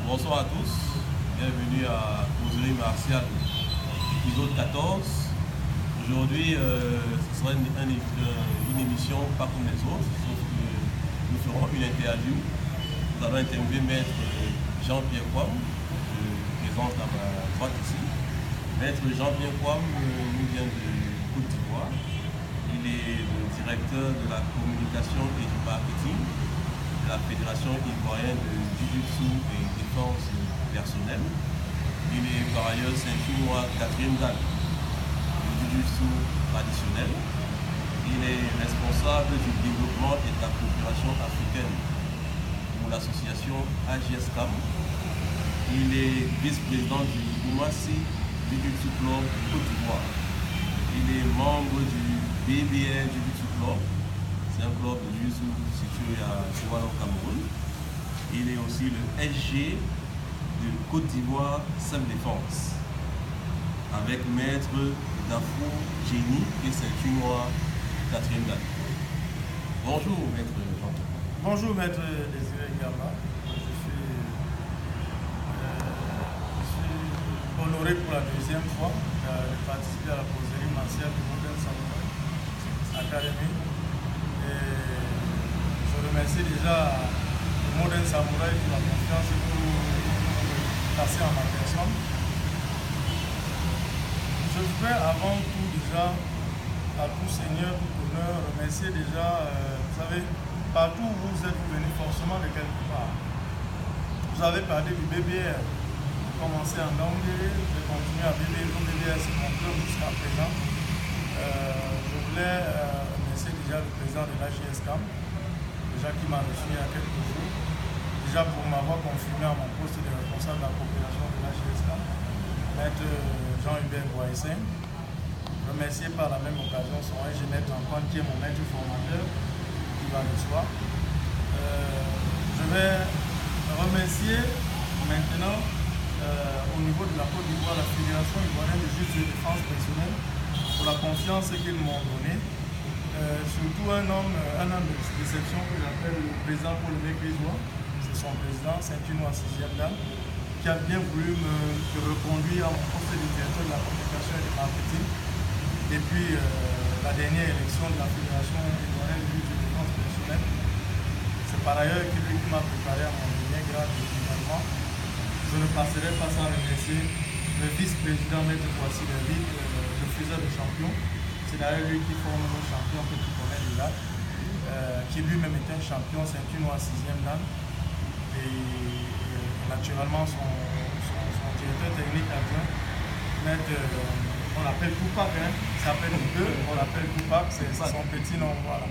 Bonsoir à tous, bienvenue à Causerie Martiale, épisode 14. Aujourd'hui, ce sera une émission pas comme les autres, sauf que nous ferons une interview. Nous allons interviewer Maître Jean-Pierre Kouam, que je présente à ma droite ici. Maître Jean-Pierre Kouam nous vient de Côte d'Ivoire. Il est le directeur de la communication et du marketing de la Fédération ivoirienne de Jiu-Jitsu et défense personnelle. Il est par ailleurs ceinture noire 4e dan du Jiu-Jitsu traditionnel. Il est responsable du développement et de la coopération africaine pour l'association AGSCAM. Il est vice-président du Koumassi Jiu-Jitsu Club Côte d'Ivoire. Il est membre du BBR Jiu-Jitsu Club. C'est un club de jiu-jitsu situé à Douala au Cameroun. Il est aussi le SG de Côte d'Ivoire Self-Défense avec Maître Dafou Génie et ceinture noire 4e dan. Bonjour Maître Jean. Bonjour Maître Désiré Gamba. Je suis honoré pour la deuxième fois de participer à la causerie martiale du Modern Samurai Academy. Et je remercie déjà le Modern Samurai pour la confiance que vous placez en ma personne. Je voudrais avant tout déjà, à tout seigneur, tout honneur, remercier déjà, vous savez, partout où vous êtes venus forcément de quelque part. Vous avez parlé du BBR, vous commencez en Gambé, vous continuez à BBR, le BBR c'est mon club jusqu'à présent. Je voulais remercier déjà le président de l'AGSCAM, déjà qui m'a reçu il y a quelques jours, déjà pour m'avoir confirmé à mon poste de responsable de la coopération de l'AGSCAM, Maître Jean-Hubert Boissin. Remercier par la même occasion son ingé Maître Antoine qui est mon maître formateur qui va le soir. Je vais remercier maintenant au niveau de la Côte d'Ivoire, la Fédération ivoirienne de jiu-jitsu et défense personnelle pour la confiance qu'ils m'ont donnée. Surtout un homme de section que j'appelle le président Paul Grégoire, c'est son président, ceinture noire 6e dan, qui a bien voulu me reconduire à mon poste de directeur de la communication et du marketing depuis la dernière élection de la Fédération ivoirienne de jiu-jitsu et défense personnelle. C'est par ailleurs lui qui m'a préparé à mon dernier grade également. Je ne passerai pas sans remercier le vice-président Maître Kwasi David, le faiseur de champion. C'est d'ailleurs lui qui forme nos champions que tu connais déjà, qui lui-même est un champion ceinture noire 6e dan. Et naturellement son directeur technique adjoint, Maître, on l'appelle Tupac, hein. Il s'appelle deux, on l'appelle Tupac, c'est son petit nom. Voilà.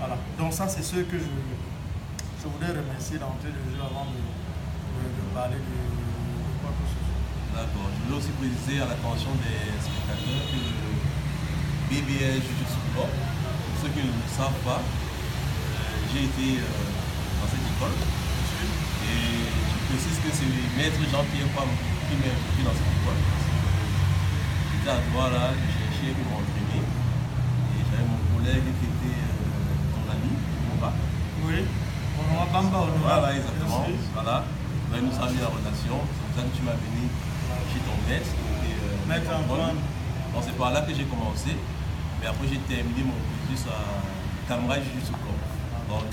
Voilà. Donc ça c'est ce que je voudrais remercier d'entrée de jeu avant de parler de quoi que ce soit. D'accord. Je voulais aussi préciser à l'attention des spectateurs que le BBR Jiu-Jitsu Club, pour ceux qui ne le savent pas, j'ai été dans cette école et je précise que c'est le Maître Jean-Pierre Kouam qui m'a impliqué dans cette école. J'étais à Douala, je cherchais pour m'entraîner et j'avais mon collègue qui était ton ami, Moba. Oui, Honora Bamba, Honora. Voilà, exactement. Voilà. Ben, nous avons mis la relation, c'est pour ça que tu m'as venu chez ton maître. Maître Antoine. Donc c'est par là que j'ai commencé, mais après j'ai terminé mon cursus à Cameroun Jiu-Jitsu Club. Donc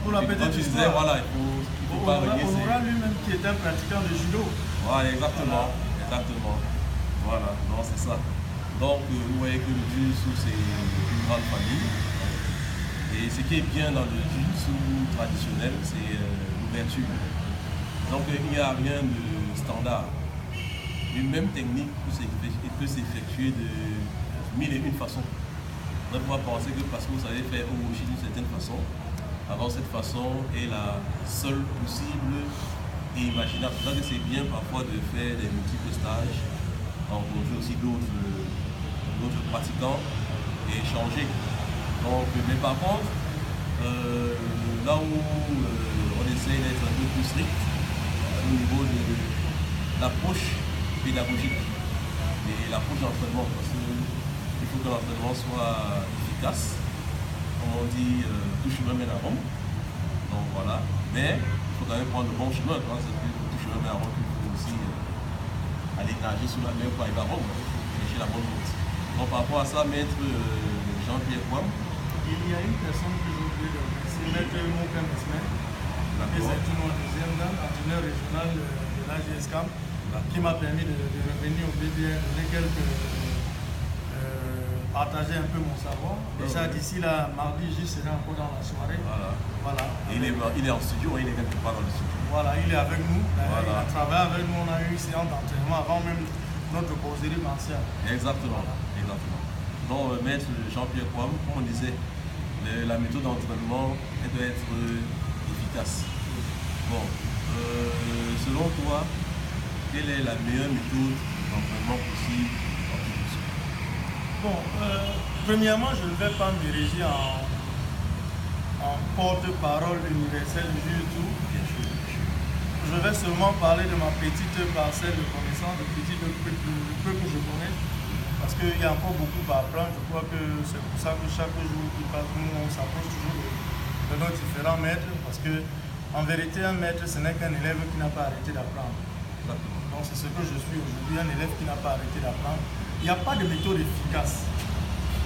pour la petite tu disais, histoire, voilà, il faut pas renier. Honora lui-même qui était un pratiquant de judo. Voilà, exactement. Voilà, non, c'est ça. Donc vous voyez que le Jiu-Jitsu c'est une grande famille. Et ce qui est bien dans le Jiu-Jitsu traditionnel, c'est l'ouverture. Donc il n'y a rien de standard. Une même technique peut s'effectuer de mille et une façons. On va pouvoir penser que parce que vous savez faire Omoshi d'une certaine façon, alors cette façon est la seule possible et imaginable. C'est pour ça que c'est bien parfois de faire des multiples stages, rencontrer aussi d'autres pratiquants et échanger. Donc, mais par contre, là où on essaie d'être un peu plus strict, au niveau de l'approche pédagogique et l'approche d'entraînement, parce qu'il faut que l'entraînement soit efficace. Comme on dit, tout chemin mène à Rome. Donc voilà. Mais il faut quand même prendre le bon chemin. C'est tout chemin vers Rome, il faut aussi aller nager sous la mer pour arriver à Rome. Il faut chercher la bonne route. Donc par rapport à ça, maître Jean-Pierre Kouam. Il y a une personne que j'ai oublié de remercier, maître Mouka Mesmer, qui est une deuxième dame, entraîneur régional de l'AGSCAM, qui m'a permis de revenir au BBR, donner partager un peu mon savoir. Déjà d'ici là, mardi, j'y serai encore dans la soirée. Voilà. Et il est en studio, il est quelque part dans le studio. Voilà, il est avec nous. Il a travaillé avec nous, on a eu une séance d'entraînement avant même notre causerie martiale. Exactement. Donc, maître Jean-Pierre Kouam, comme on disait, la méthode d'entraînement, elle doit être efficace. Bon, selon toi, quelle est la meilleure méthode d'entraînement possible en kickboxing? Bon, premièrement, je ne vais pas me diriger en porte-parole universelle du tout. Je vais seulement parler de ma petite parcelle de connaissances, de peu que je connais. Parce qu'il y a encore beaucoup à apprendre. Je crois que c'est pour ça que chaque jour qui passe, nous, on s'approche toujours de nos différents maîtres. Parce que, en vérité, un maître, ce n'est qu'un élève qui n'a pas arrêté d'apprendre. Donc, c'est ce que je suis aujourd'hui, un élève qui n'a pas arrêté d'apprendre. Il n'y a pas de méthode efficace.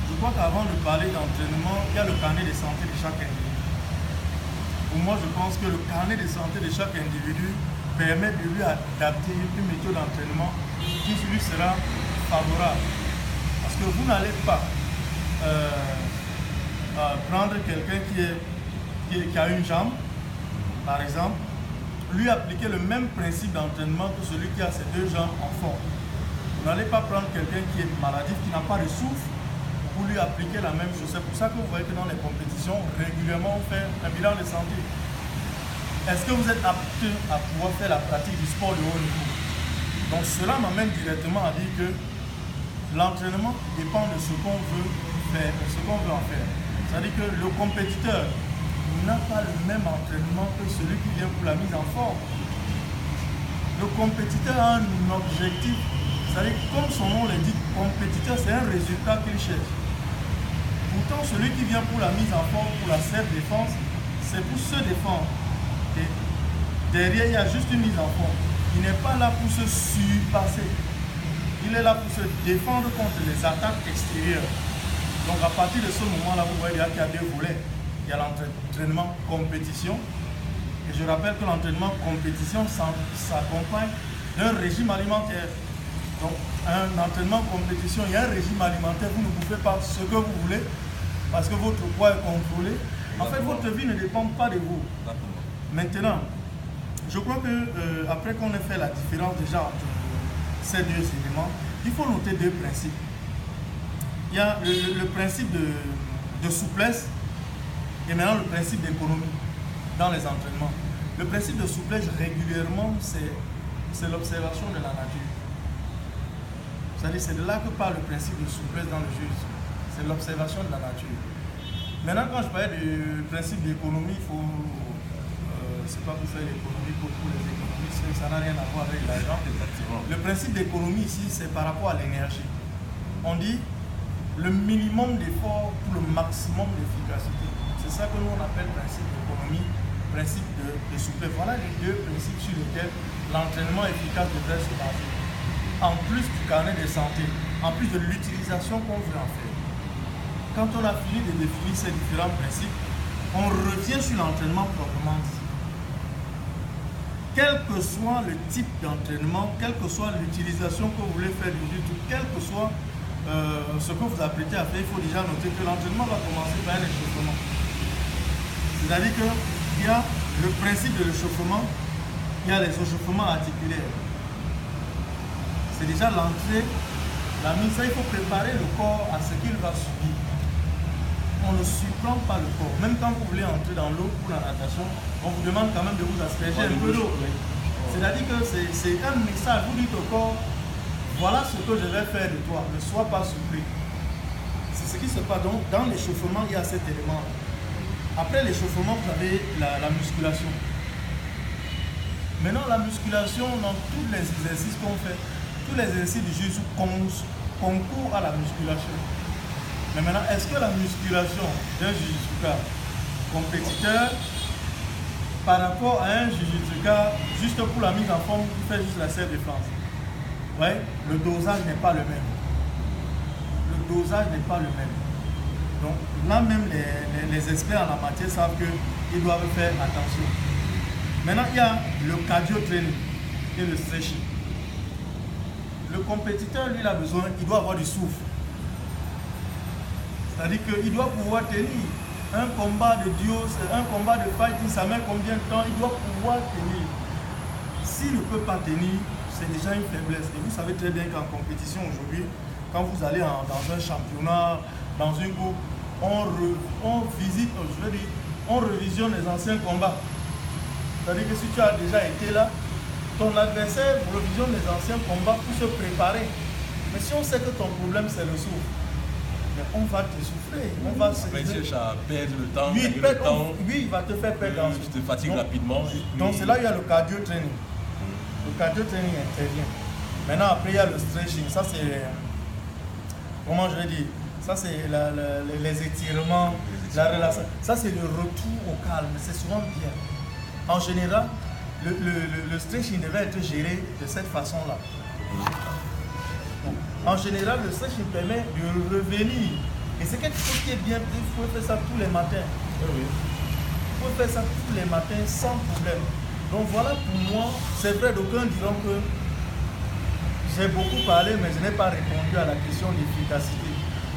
Je crois qu'avant de parler d'entraînement, il y a le carnet de santé de chaque individu. Pour moi, je pense que le carnet de santé de chaque individu permet de lui adapter une méthode d'entraînement qui lui sera favorable. Parce que vous n'allez pas prendre quelqu'un qui a une jambe, par exemple, lui appliquer le même principe d'entraînement que celui qui a ses deux jambes en forme. Vous n'allez pas prendre quelqu'un qui est maladif, qui n'a pas de souffle, pour lui appliquer la même chose. C'est pour ça que vous voyez que dans les compétitions, régulièrement, on fait un bilan de santé. Est-ce que vous êtes apte à pouvoir faire la pratique du sport de haut niveau? Donc cela m'amène directement à dire que l'entraînement dépend de ce qu'on veut faire, de ce qu'on veut en faire. C'est-à-dire que le compétiteur n'a pas le même entraînement que celui qui vient pour la mise en forme. Le compétiteur a un objectif, c'est-à-dire comme son nom l'indique, compétiteur, c'est un résultat qu'il cherche. Pourtant, celui qui vient pour la mise en forme, pour la self-défense, c'est pour se défendre. Et derrière, il y a juste une mise en forme. Il n'est pas là pour se surpasser. Il est là pour se défendre contre les attaques extérieures. Donc à partir de ce moment-là, vous voyez qu'il y a deux volets. Il y a l'entraînement compétition. Et je rappelle que l'entraînement compétition s'accompagne d'un régime alimentaire. Donc un entraînement compétition, il y a un régime alimentaire. Vous ne bouffez pas ce que vous voulez parce que votre poids est contrôlé. En fait, votre vie ne dépend pas de vous. Maintenant, je crois que après qu'on ait fait la différence déjà entre ces deux éléments, il faut noter deux principes. Il y a le principe de souplesse et maintenant le principe d'économie dans les entraînements. Le principe de souplesse, régulièrement, c'est l'observation de la nature. C'est-à-dire, c'est de là que part le principe de souplesse dans le jeu. C'est l'observation de la nature. Maintenant, quand je parlais du principe d'économie, il faut... c'est pas pour faire l'économie pour les économistes, ça n'a rien à voir avec l'argent. Le principe d'économie ici, c'est par rapport à l'énergie. On dit le minimum d'effort pour le maximum d'efficacité. C'est ça que nous on appelle principe d'économie, principe de souplesse. Voilà les deux principes sur lesquels l'entraînement efficace devrait se baser. En plus du carnet de santé, en plus de l'utilisation qu'on veut en faire. Quand on a fini de définir ces différents principes, on revient sur l'entraînement proprement dit. Quel que soit le type d'entraînement, quelle que soit l'utilisation que vous voulez faire du YouTube, quel que soit ce que vous apprêtez à faire, il faut déjà noter que l'entraînement va commencer par un échauffement. C'est-à-dire qu'il y a le principe de l'échauffement, il y a les échauffements articulaires. C'est déjà l'entrée, la mise, ça il faut préparer le corps à ce qu'il va subir. On ne surprend pas le corps. Même quand vous voulez entrer dans l'eau pour la natation, on vous demande quand même de vous asperger un peu d'eau. C'est-à-dire que c'est un message, vous dites au corps, voilà ce que je vais faire de toi, ne sois pas surpris. C'est ce qui se passe donc dans l'échauffement, il y a cet élément. Après l'échauffement, vous avez la musculation. Maintenant, la musculation, dans tous les exercices qu'on fait, tous les exercices du jiu-jitsu concourent à la musculation. Mais maintenant, est-ce que la musculation d'un jiu-jitsuka compétiteur par rapport à un Jujutsuka, juste pour la mise en forme, qui fait juste la self-défense. Ouais, le dosage n'est pas le même. Le dosage n'est pas le même. Donc là même les experts en la matière savent qu'ils doivent faire attention. Maintenant, il y a le cardio training et le stretching. Le compétiteur, lui, il a besoin, il doit avoir du souffle. C'est-à-dire qu'il doit pouvoir tenir. Un combat de duo, un combat de fighting, ça met combien de temps? Il doit pouvoir tenir. S'il ne peut pas tenir, c'est déjà une faiblesse. Et vous savez très bien qu'en compétition aujourd'hui, quand vous allez dans un championnat, dans une groupe, on visite, je veux dire, on revisionne les anciens combats. C'est-à-dire que si tu as déjà été là, ton adversaire revisionne les anciens combats pour se préparer. Mais si on sait que ton problème c'est le souffle, mais on va te souffler. On va se cherche à perdre le temps. Oui, il va te faire perdre. Tu te fatigues rapidement. Donc c'est là où il y a le cardio training. Le cardio training intervient. Maintenant après il y a le stretching. Ça c'est, comment je vais dire, ça c'est les étirements, la relation. Ça c'est le retour au calme. C'est souvent bien. En général, le stretching devait être géré de cette façon-là. En général, le stretching permet de revenir. Et c'est quelque chose qui est bien. Il faut faire ça tous les matins. Oui. Il faut faire ça tous les matins sans problème. Donc voilà pour moi, c'est vrai, d'aucuns diront que j'ai beaucoup parlé, mais je n'ai pas répondu à la question d'efficacité.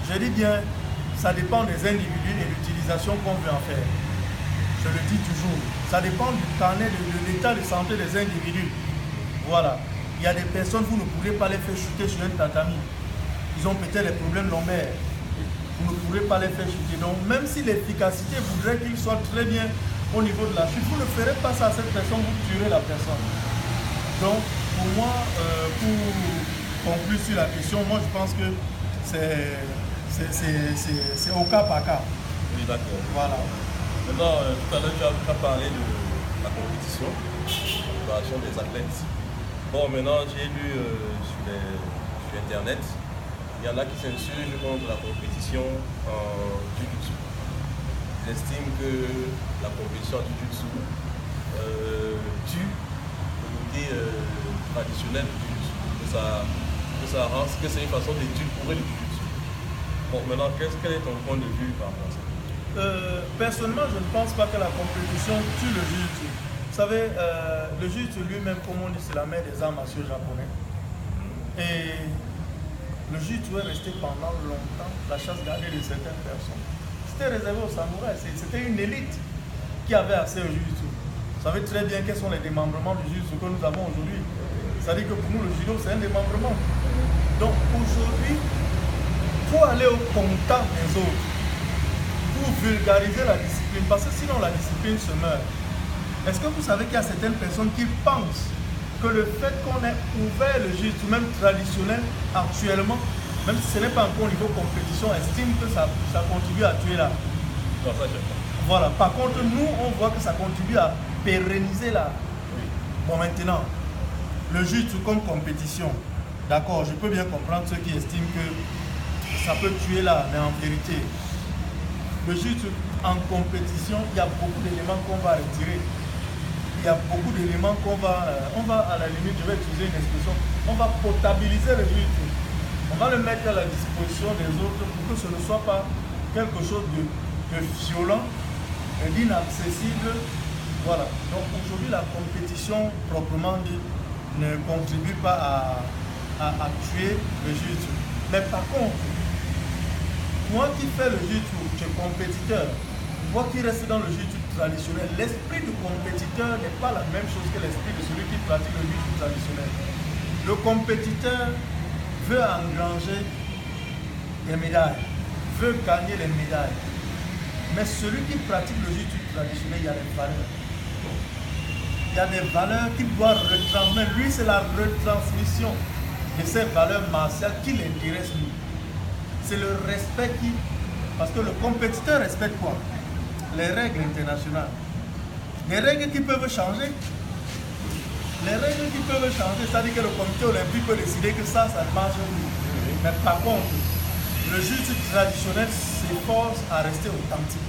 Je dis bien, ça dépend des individus et de l'utilisation qu'on veut en faire. Je le dis toujours. Ça dépend du carnet, de l'état de santé des individus. Voilà. Il y a des personnes, vous ne pourrez pas les faire chuter sur un tatami. Ils ont peut-être des problèmes lombaires. Vous ne pourrez pas les faire chuter. Donc, même si l'efficacité voudrait qu'ils soient très bien au niveau de la chute, vous ne ferez pas ça à cette personne, vous tuerez la personne. Donc, pour moi, pour conclure sur la question, moi je pense que c'est au cas par cas. Oui, d'accord. Voilà. Maintenant, tout à l'heure, tu as parlé de la compétition, de la préparation des athlètes. Bon, maintenant, j'ai lu sur Internet, il y en a qui s'insurgent contre la compétition en jiu-jitsu. Ils estiment que la compétition en jiu-jitsu tue le côté traditionnel du jiu-jitsu, que c'est une façon d'édulcorer le jiu-jitsu. Bon, maintenant, quel est ton point de vue par rapport à ça? Personnellement, je ne pense pas que la compétition tue le jiu-jitsu. Vous savez, le jiu-jitsu lui-même, comme on dit, c'est la mère des arts martiaux japonais. Et le jiu-jitsu est resté pendant longtemps la chasse gardée de certaines personnes. C'était réservé aux samouraïs. C'était une élite qui avait accès au jiu-jitsu. Vous savez très bien quels sont les démembrements du jiu-jitsu que nous avons aujourd'hui. C'est-à-dire que pour nous, le judo, c'est un démembrement. Donc aujourd'hui, pour aller au contact des autres, pour vulgariser la discipline, parce que sinon la discipline se meurt. Est-ce que vous savez qu'il y a certaines personnes qui pensent que le fait qu'on ait ouvert le jiu-jitsu, même traditionnel, actuellement, même si ce n'est pas encore au niveau compétition, estime que ça contribue à tuer la... Non, ça, j'aime pas. Voilà. Par contre, nous, on voit que ça contribue à pérenniser la... Oui. Bon, maintenant, le jiu-jitsu comme compétition, d'accord, je peux bien comprendre ceux qui estiment que ça peut tuer là, mais en vérité, le jiu-jitsu en compétition, il y a beaucoup d'éléments qu'on va retirer. Il y a beaucoup d'éléments qu'on va, on va à la limite, je vais utiliser une expression, on va potabiliser le jiu-jitsu. On va le mettre à la disposition des autres pour que ce ne soit pas quelque chose de violent, d'inaccessible. Voilà. Donc aujourd'hui, la compétition proprement dit ne contribue pas à tuer le jiu-jitsu. Mais par contre, moi qui fais le jiu-jitsu, je suis compétiteur, moi qui reste dans le jiu-jitsu traditionnel, l'esprit du compétiteur n'est pas la même chose que l'esprit de celui qui pratique le jiu-jitsu traditionnel. Le compétiteur veut engranger des médailles, veut gagner les médailles. Mais celui qui pratique le jiu-jitsu traditionnel, il y a des valeurs. Il y a des valeurs qu'il doit retransmettre. Lui, c'est la retransmission de ces valeurs martiales qui l'intéresse lui. C'est le respect qui... Parce que le compétiteur respecte quoi? Les règles internationales. Les règles qui peuvent changer. Les règles qui peuvent changer, c'est-à-dire que le comité olympique peut décider que ça ne marche plus. Mais par contre, le jiu-jitsu traditionnel s'efforce à rester authentique.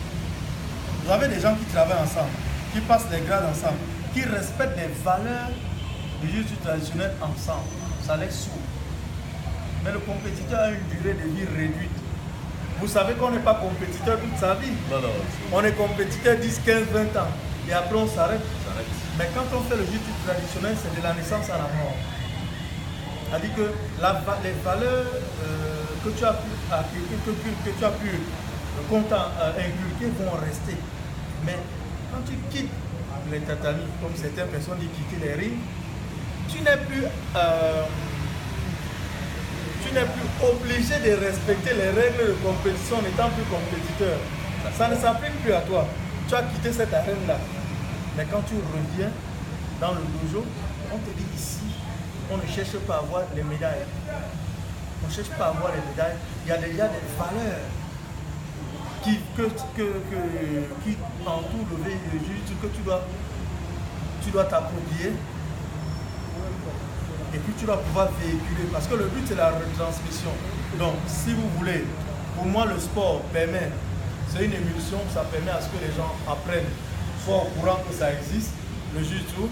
Vous avez des gens qui travaillent ensemble, qui qui passent les grades ensemble, qui respectent les valeurs du jiu-jitsu traditionnel ensemble. Ça les saoule. Mais le compétiteur a une durée de vie réduite. Vous savez qu'on n'est pas compétiteur toute sa vie. Non, non. On est compétiteur 10, 15, 20 ans. Et après on s'arrête. Mais quand on fait le jiu-jitsu traditionnel, c'est de la naissance à la mort. C'est-à-dire que les valeurs que tu as pu inculquer vont rester. Mais quand tu quittes les tatamis, comme certaines personnes disent quitter les rings, tu n'es plus obligé de respecter les règles de compétition en étant plus compétiteur. Ça ne s'applique plus à toi. Tu as quitté cette arène-là. Mais quand tu reviens dans le dojo, on te dit ici, on ne cherche pas à avoir les médailles. On ne cherche pas à avoir les médailles. Il y a déjà des valeurs qui entourent le jiu-jitsu que tu dois t'approprier. Et puis tu dois pouvoir véhiculer. Parce que le but, c'est la retransmission. Donc, si vous voulez, pour moi, le sport permet, c'est une émulsion, ça permet à ce que les gens apprennent, soient au courant que ça existe, le jiu-jitsu,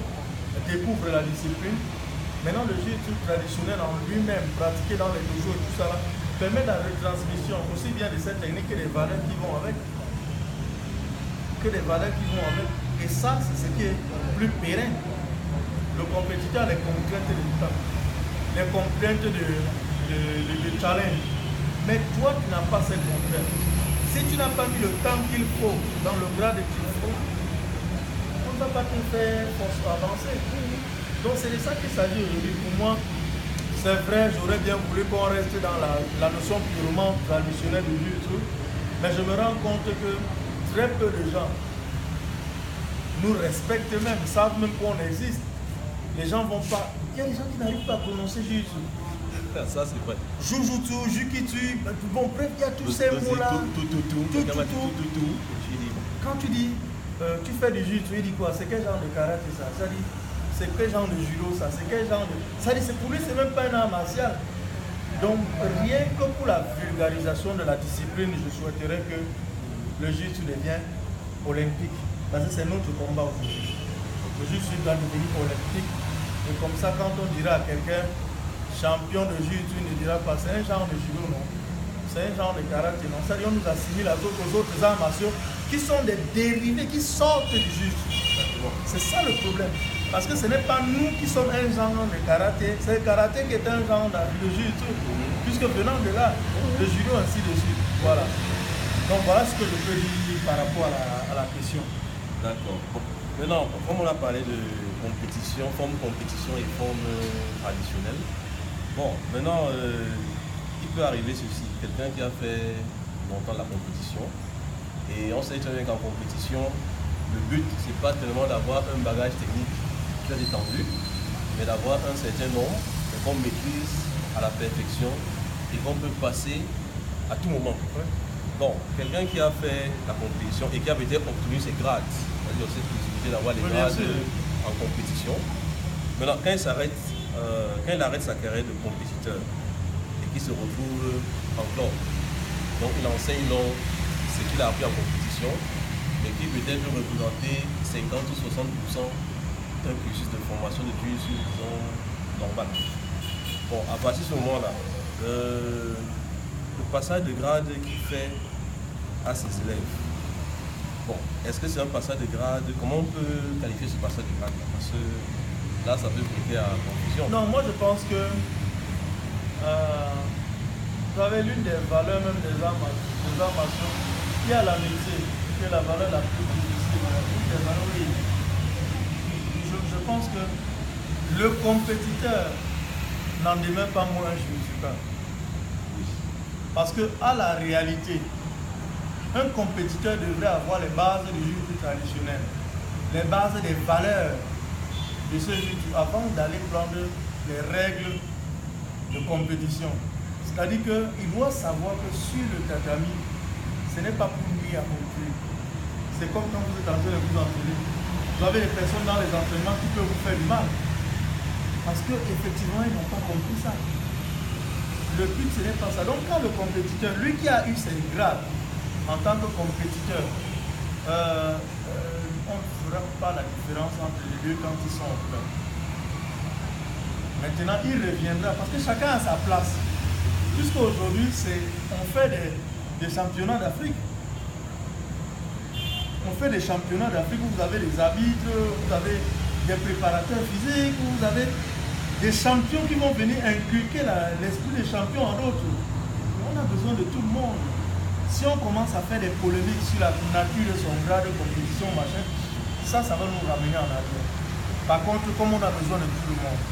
découvrent la discipline. Maintenant, le jiu-jitsu traditionnel en lui-même, pratiqué dans les dojos et tout ça, là, permet la retransmission aussi bien de cette technique que des valeurs qui vont avec. Et ça, c'est ce qui est plus pérenne. Le compétiteur a les contraintes du temps, les contraintes de challenge. Mais toi, tu n'as pas ces contraintes. Si tu n'as pas mis le temps qu'il faut dans le grade qu'il faut, on ne va pas te faire avancer. Donc c'est de ça qu'il s'agit aujourd'hui. Pour moi, c'est vrai, j'aurais bien voulu qu'on reste dans la notion purement traditionnelle du jiu-jitsu, mais je me rends compte que très peu de gens nous respectent même, savent même qu'on existe. Les gens vont pas. Il y a des gens qui n'arrivent pas à prononcer jiu-jitsu. Ça, c'est vrai. Jujutsu, Jukitsu, bon, bref, il y a tous ces mots-là. Tout. Quand tu dis, tu fais du jiu-jitsu, il dit quoi? C'est quel genre de karaté ça? Ça dit, c'est quel genre de judo ça? C'est quel genre de. Ça dit, pour lui, c'est même pas un art martial. Donc, rien que pour la vulgarisation de la discipline, je souhaiterais que le jiu-jitsu devienne olympique. Parce que c'est notre combat aujourd'hui. Le jiu-jitsu doit devenir olympique. Et comme ça, quand on dira à quelqu'un champion de jiu-jitsu, il ne dira pas c'est un genre de judo, non. C'est un genre de karaté, non. Ça dit, on nous assimile aux autres arts martiaux qui sont des dérivés, qui sortent du jiu-jitsu. C'est ça le problème. Parce que ce n'est pas nous qui sommes un genre de karaté, c'est le karaté qui est un genre de jiu-jitsu. Puisque venant de là, le judo ainsi de suite. Voilà. Donc voilà ce que je peux dire par rapport à la question. D'accord. Bon. Maintenant, comme on a parlé de compétition, forme compétition et forme traditionnelle, bon, maintenant, il peut arriver ceci. Quelqu'un qui a fait longtemps la compétition, et on sait très bien qu'en compétition, le but, c'est pas tellement d'avoir un bagage technique très étendu, mais d'avoir un certain nombre qu'on maîtrise à la perfection et qu'on peut passer à tout moment. Donc, quelqu'un qui a fait la compétition et qui a peut-être obtenu ses grades, c'est-à-dire cette possibilité d'avoir les grades en compétition. Maintenant, quand il arrête sa carrière de compétiteur et qu'il se retrouve en club, donc il enseigne ce qu'il a appris en compétition, mais qui peut-être peut représenter 50 ou 60% d'un cursus de formation de jiu-jitsu, disons, normal. Bon, à partir de ce moment-là, le passage de grade qu'il fait à ses élèves, bon, est-ce que c'est un passage de grade? Comment on peut qualifier ce passage de grade? Parce que là, ça peut prêter à confusion. Non, moi je pense que vous avez l'une des valeurs même des arts martiaux qui a l'amitié, qui est la valeur la plus difficile. L'une des valeurs, oui. Je pense que le compétiteur n'en demeure pas moins un jiu-jitsu. Parce que à la réalité, un compétiteur devrait avoir les bases du jiu-jitsu traditionnel, les bases des valeurs de ce jiu-jitsu avant d'aller prendre les règles de compétition. C'est-à-dire qu'il doit savoir que sur le tatami, ce n'est pas pour lui à conclure. C'est comme quand vous êtes en train de vous entraîner. Vous avez des personnes dans les entraînements qui peuvent vous faire du mal. Parce qu'effectivement, ils n'ont pas compris ça. Le but, ce n'est pas ça. Donc, quand le compétiteur, lui qui a eu ses grades en tant que compétiteur, fera pas la différence entre les deux quand ils sont au club. Maintenant, il reviendra parce que chacun a sa place. Puisqu'aujourd'hui, on fait des championnats d'Afrique. On fait des championnats d'Afrique où vous avez des arbitres, vous avez des préparateurs physiques, où vous avez des champions qui vont venir inculquer l'esprit des champions à d'autres. On a besoin de tout le monde. Si on commence à faire des polémiques sur la nature de son grade de compétition, machin, ça va nous ramener en arrière. Par contre, comme on a besoin de tout le monde,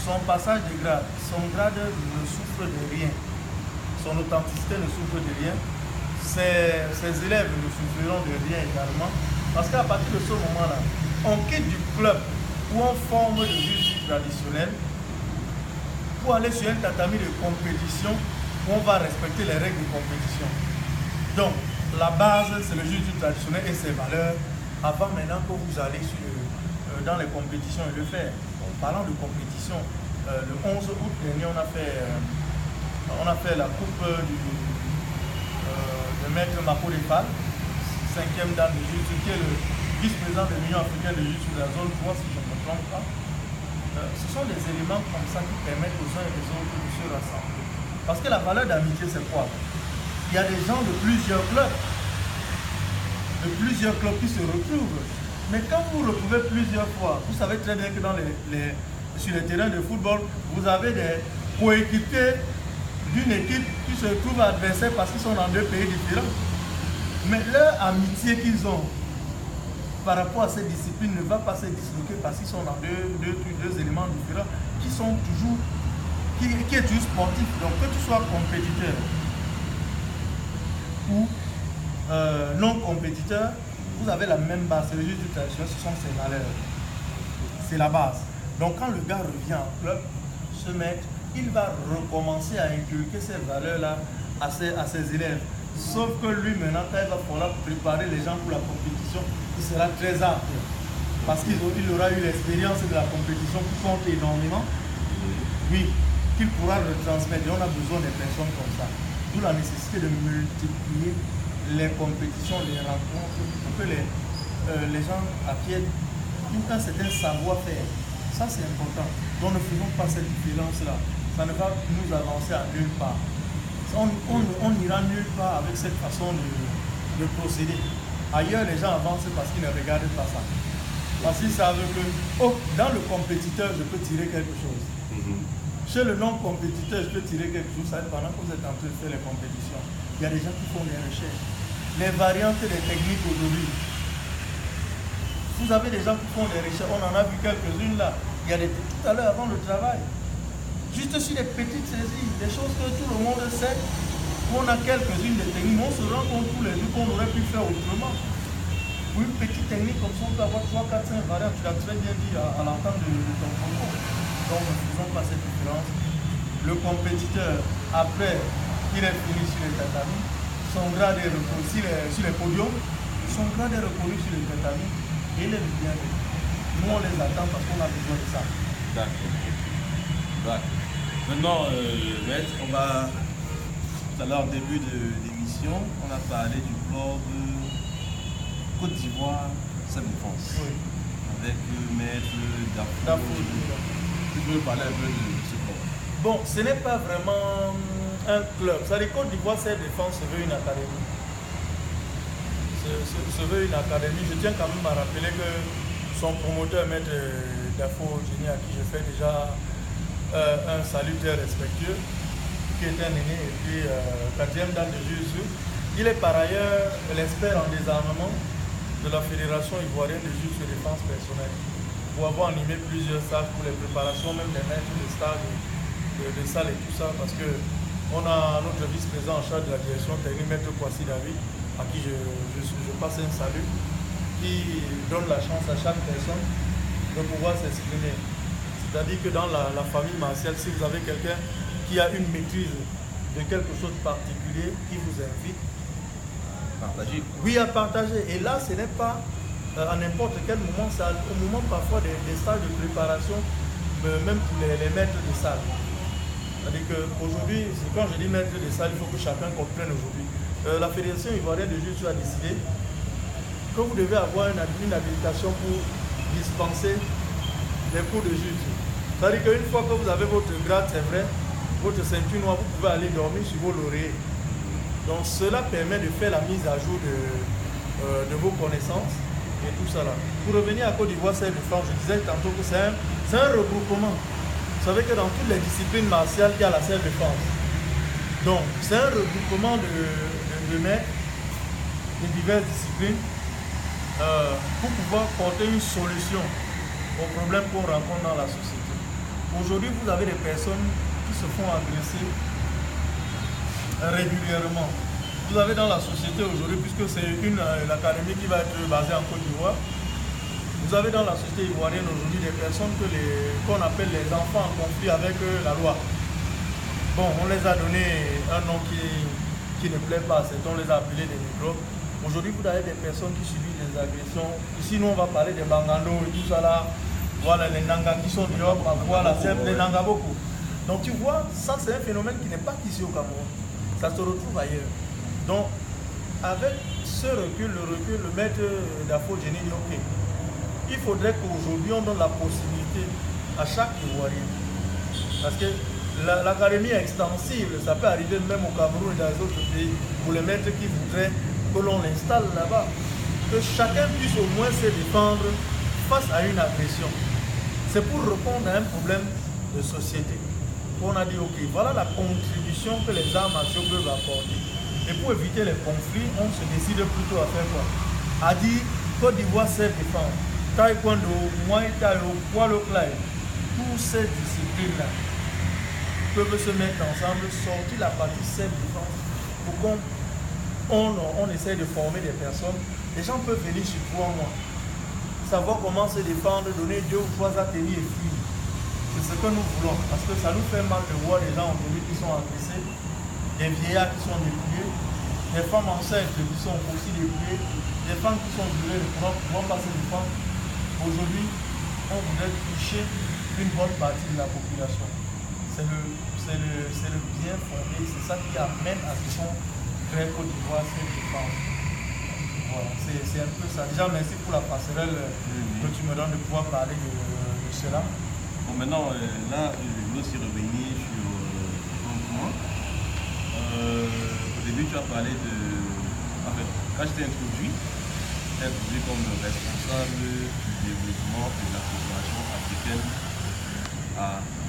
son passage de grade, son grade ne souffre de rien. Son authenticité ne souffre de rien. Ses élèves ne souffriront de rien également. Parce qu'à partir de ce moment-là, on quitte du club où on forme le juge traditionnel pour aller sur un tatami de compétition où on va respecter les règles de compétition. Donc, la base, c'est le juge traditionnel et ses valeurs. Avant maintenant que vous allez dans les compétitions et le faire. En parlant de compétition, le 11 août dernier, on a fait la coupe de maître Mako Defal, 5e dan de jiu-jitsu, qui est le vice-président de l'Union africaine de jiu-jitsu de la zone 3, si je ne me trompe pas. Ce sont des éléments comme ça qui permettent aux uns et aux autres de se rassembler. Parce que la valeur d'amitié, c'est quoi? Il y a des gens de plusieurs clubs qui se retrouvent. Mais quand vous vous retrouvez plusieurs fois, vous savez très bien que sur les terrains de football, vous avez des coéquipiers d'une équipe qui se trouve adversaire parce qu'ils sont dans deux pays différents. Mais leur amitié qu'ils ont par rapport à cette discipline ne va pas se disloquer parce qu'ils sont dans deux éléments différents qui est toujours sportif. Donc que tu sois compétiteur ou non compétiteur, vous avez la même base. C'est le juge du traditionnel, ce sont ses valeurs. C'est la base. Donc quand le gars revient en club, ce maître, il va recommencer à inculquer ces valeurs-là à ses élèves. Sauf que lui, maintenant, quand il va falloir préparer les gens pour la compétition, il sera très apte. Parce qu'il aura eu l'expérience de la compétition qui compte énormément. Oui, qu'il pourra retransmettre. Et on a besoin des personnes comme ça. D'où la nécessité de multiplier les compétitions, les rencontres, pour que les gens acquièrent un certain savoir-faire. Ça, c'est important. Donc, ne faisons pas cette différence-là. Ça ne va nous avancer à nulle part. On n'ira nulle part avec cette façon de procéder. Ailleurs, les gens avancent parce qu'ils ne regardent pas ça. Parce qu'ils savent que dans le compétiteur, je peux tirer quelque chose. Chez le non-compétiteur, je peux tirer quelque chose. Ça, pendant que vous êtes en train de faire les compétitions, il y a des gens qui font des recherches. Les variantes des techniques aujourd'hui. Vous avez des gens qui font des recherches. On en a vu quelques-unes là. Il y a tout à l'heure avant le travail. Juste sur des petites saisies, des choses que tout le monde sait. On a quelques-unes des techniques, on se rend compte tous les deux qu'on aurait pu faire autrement. Pour une petite technique comme ça, on peut avoir 3, 4, 5 variantes. Tu l'as très bien dit à l'entente de ton concours. Donc ne faisons pas cette différence. Le compétiteur, après qu'il ait fini sur les tatamis, son grade est reconnu sur les podiums, son grade est reconnu sur les tatamis et il est bienvenu. Nous on les attend parce qu'on a besoin de ça. D'accord. Maintenant, maître, on va, tout à l'heure, au début de l'émission, on a parlé du club Côte d'Ivoire, Sainte-Défense. Oui. Avec maître Dafo. Tu veux parler un peu de ce club? Bon, ce n'est pas vraiment un club. Ça dit Côte d'Ivoire, Sainte-Défense se veut une académie. Se veut une académie. Je tiens quand même à rappeler que son promoteur, maître Dafo Génie, à qui je fais déjà un salut très respectueux, qui est un aîné et puis 4e dan de jiu-jitsu. Il est par ailleurs l'expert en désarmement de la Fédération ivoirienne de jiu-jitsu et défense personnelle. Pour avoir animé plusieurs stages pour les préparations, même les maîtres de stage de salle et tout ça, parce qu'on a notre vice-président en charge de la direction technique, maître Kwasi David, à qui je passe un salut, qui donne la chance à chaque personne de pouvoir s'exprimer. C'est-à-dire que dans la famille martiale, si vous avez quelqu'un qui a une maîtrise de quelque chose de particulier, qui vous invite Partager. Oui, à partager. Et là, ce n'est pas à n'importe quel moment, c'est au moment parfois des stages de préparation, même pour les maîtres de salle. C'est-à-dire qu'aujourd'hui, quand je dis maître de salle, il faut que chacun comprenne aujourd'hui. La Fédération ivoirienne de jiu-jitsu a décidé que vous devez avoir une habilitation pour dispenser les cours de juge. C'est-à-dire qu'une fois que vous avez votre grade, c'est vrai, votre ceinture noire, vous pouvez aller dormir sur vos lauriers. Donc cela permet de faire la mise à jour de vos connaissances et tout ça là. Pour revenir à Côte d'Ivoire, self défense, je disais tantôt que c'est un regroupement. Vous savez que dans toutes les disciplines martiales, il y a la self défense. Donc c'est un regroupement de maîtres de diverses disciplines pour pouvoir porter une solution aux problèmes qu'on rencontre dans la société. Aujourd'hui, vous avez des personnes qui se font agresser régulièrement. Vous avez dans la société aujourd'hui, puisque c'est l'académie qui va être basée en Côte d'Ivoire, vous avez dans la société ivoirienne aujourd'hui des personnes qu'on appelle les enfants en conflit avec la loi. Bon, on les a donné un nom qui ne plaît pas, on les a appelés des microbes. Aujourd'hui, vous avez des personnes qui subissent des agressions. Ici, nous, on va parler des Bangando et tout ça là. Voilà, les Nanga qui sont dehors, voilà, c'est les Nanga beaucoup. Donc, tu vois, ça, c'est un phénomène qui n'est pas ici au Cameroun. Ça se retrouve ailleurs. Donc, avec ce recul, le maître d'Afro Génie dit ok, il faudrait qu'aujourd'hui on donne la possibilité à chaque Ivoirien. Parce que l'académie est extensible, ça peut arriver même au Cameroun et dans les autres pays, pour les maîtres qui voudraient que l'on l'installe là-bas. Que chacun puisse au moins se défendre face à une agression. C'est pour répondre à un problème de société. On a dit ok, voilà la contribution que les arts martiaux peuvent apporter. Et pour éviter les conflits, on se décide plutôt à faire quoi? À dire Côte d'Ivoire self-défense, taekwondo, muay thai, poids local, toutes ces disciplines-là peuvent se mettre ensemble, sortir la partie self-défense pour qu'on essaye de former des personnes. Les gens peuvent venir sur 3 mois, savoir comment se défendre, donner 2 ou 3 ateliers et fuir. C'est ce que nous voulons, parce que ça nous fait mal de voir des gens aujourd'hui qui sont agressés, des vieillards qui sont dépouillés, des femmes enceintes qui sont aussi dépouillées, des femmes qui sont violées, ne pourront pas se défendre. Aujourd'hui, on voudrait toucher une bonne partie de la population. C'est le bien fondé, c'est ça qui amène à ce qu'on crée Côte d'Ivoire cette défense. Voilà, c'est un peu ça. Déjà, merci pour la passerelle que tu me donnes de pouvoir parler de cela. Bon, maintenant, là, je veux aussi revenir sur un point. Au début, tu as parlé de... En fait, quand je t'ai introduit comme le responsable du développement de la coopération africaine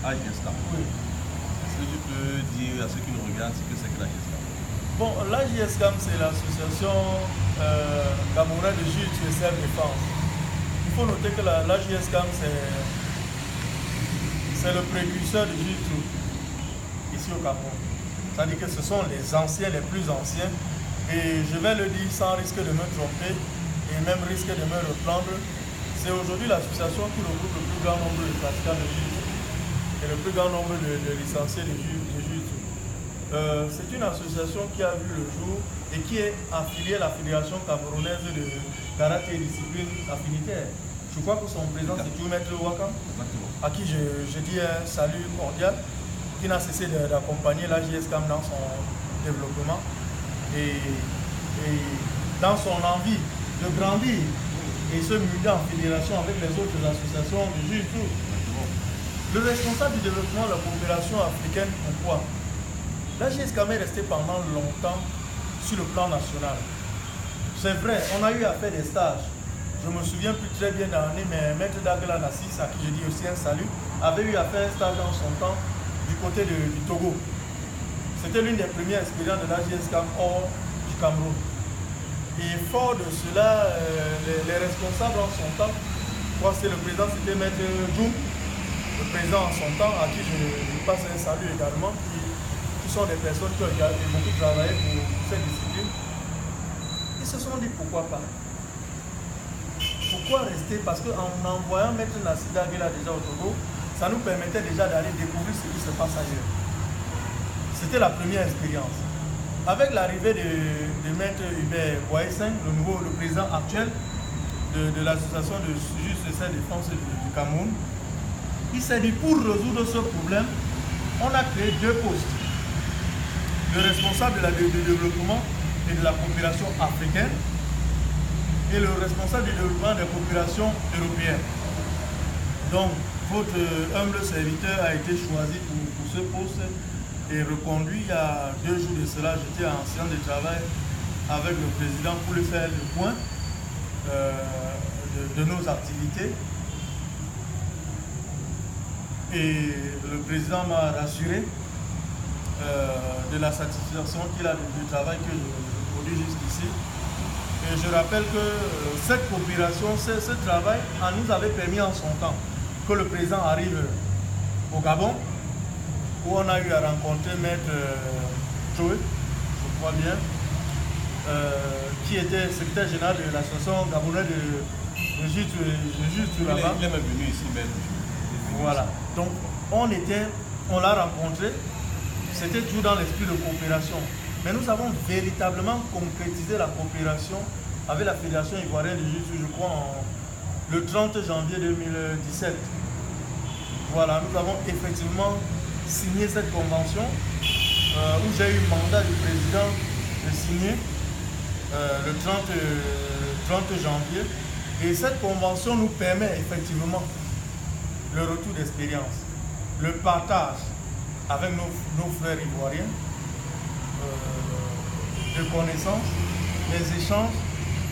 à GESCAM. Oui. Est-ce que tu peux dire à ceux qui nous regardent ce que c'est que la GESCAM? Bon, la GESCAM, c'est l'association camerounaise de juge et self-défense. Il faut noter que la GESCAM, c'est le précurseur du jiu-jitsu ici au Cameroun. C'est-à-dire que ce sont les anciens, les plus anciens. Et je vais le dire sans risque de me tromper et même risque de me reprendre. C'est aujourd'hui l'association qui regroupe le plus grand nombre de pratiquants de jiu-jitsu et le plus grand nombre de licenciés de jiu-jitsu. C'est une association qui a vu le jour et qui est affiliée à la Fédération camerounaise de karaté et discipline affinitaire. Je crois que son président c'est Maître Wakam, à qui je dis un salut cordial, qui n'a cessé d'accompagner la GESCAM dans son développement et dans son envie de grandir et se muter en fédération avec les autres associations de jiu-jitsu. Le responsable du développement de la coopération africaine, pourquoi? La GESCAM est restée pendant longtemps sur le plan national. C'est vrai, on a eu à faire des stages. Je me souviens plus très bien d'année, mais Maître Dagla Nassis, à qui je dis aussi un salut, avait eu à faire un stage dans son temps du côté du Togo. C'était l'une des premières expériences de la GESCAM hors du Cameroun. Et fort de cela, les responsables en son temps, je crois que c'est le président, c'était Maître Djoum, le président en son temps, à qui je passe un salut également, qui sont des personnes qui ont beaucoup travaillé pour cette discipline. Ils se sont dit pourquoi pas. Pourquoi rester? Parce qu'en envoyant Maître Nassi Dagla déjà au Togo, ça nous permettait déjà d'aller découvrir ce qui se passe ailleurs. C'était la première expérience. Avec l'arrivée de Maître Hubert Boaïsen, le président actuel de l'association de justice et défense du Cameroun, il s'est dit pour résoudre ce problème, on a créé 2 postes. Le responsable du développement et de la coopération africaine et le responsable du développement des coopérations européennes. Donc, votre humble serviteur a été choisi pour ce poste et reconduit il y a 2 jours de cela. J'étais en séance de travail avec le président pour lui faire le point de nos activités. Et le président m'a rassuré de la satisfaction qu'il a du travail que je produis jusqu'ici. Et je rappelle que cette coopération, ce travail nous avait permis en son temps que le président arrive au Gabon, où on a eu à rencontrer Maître Joe, je crois bien, qui était secrétaire général de l'association gabonaise de juge là-bas. Il est même venu ici, Maître. Voilà. Donc, on l'a rencontré, c'était toujours dans l'esprit de coopération. Mais nous avons véritablement concrétisé la coopération avec la Fédération ivoirienne de jiu-jitsu, je crois, le 30 janvier 2017. Voilà, nous avons effectivement signé cette convention où j'ai eu le mandat du président de signer le 30 janvier. Et cette convention nous permet effectivement le retour d'expérience, le partage avec nos frères ivoiriens, de connaissances, les échanges,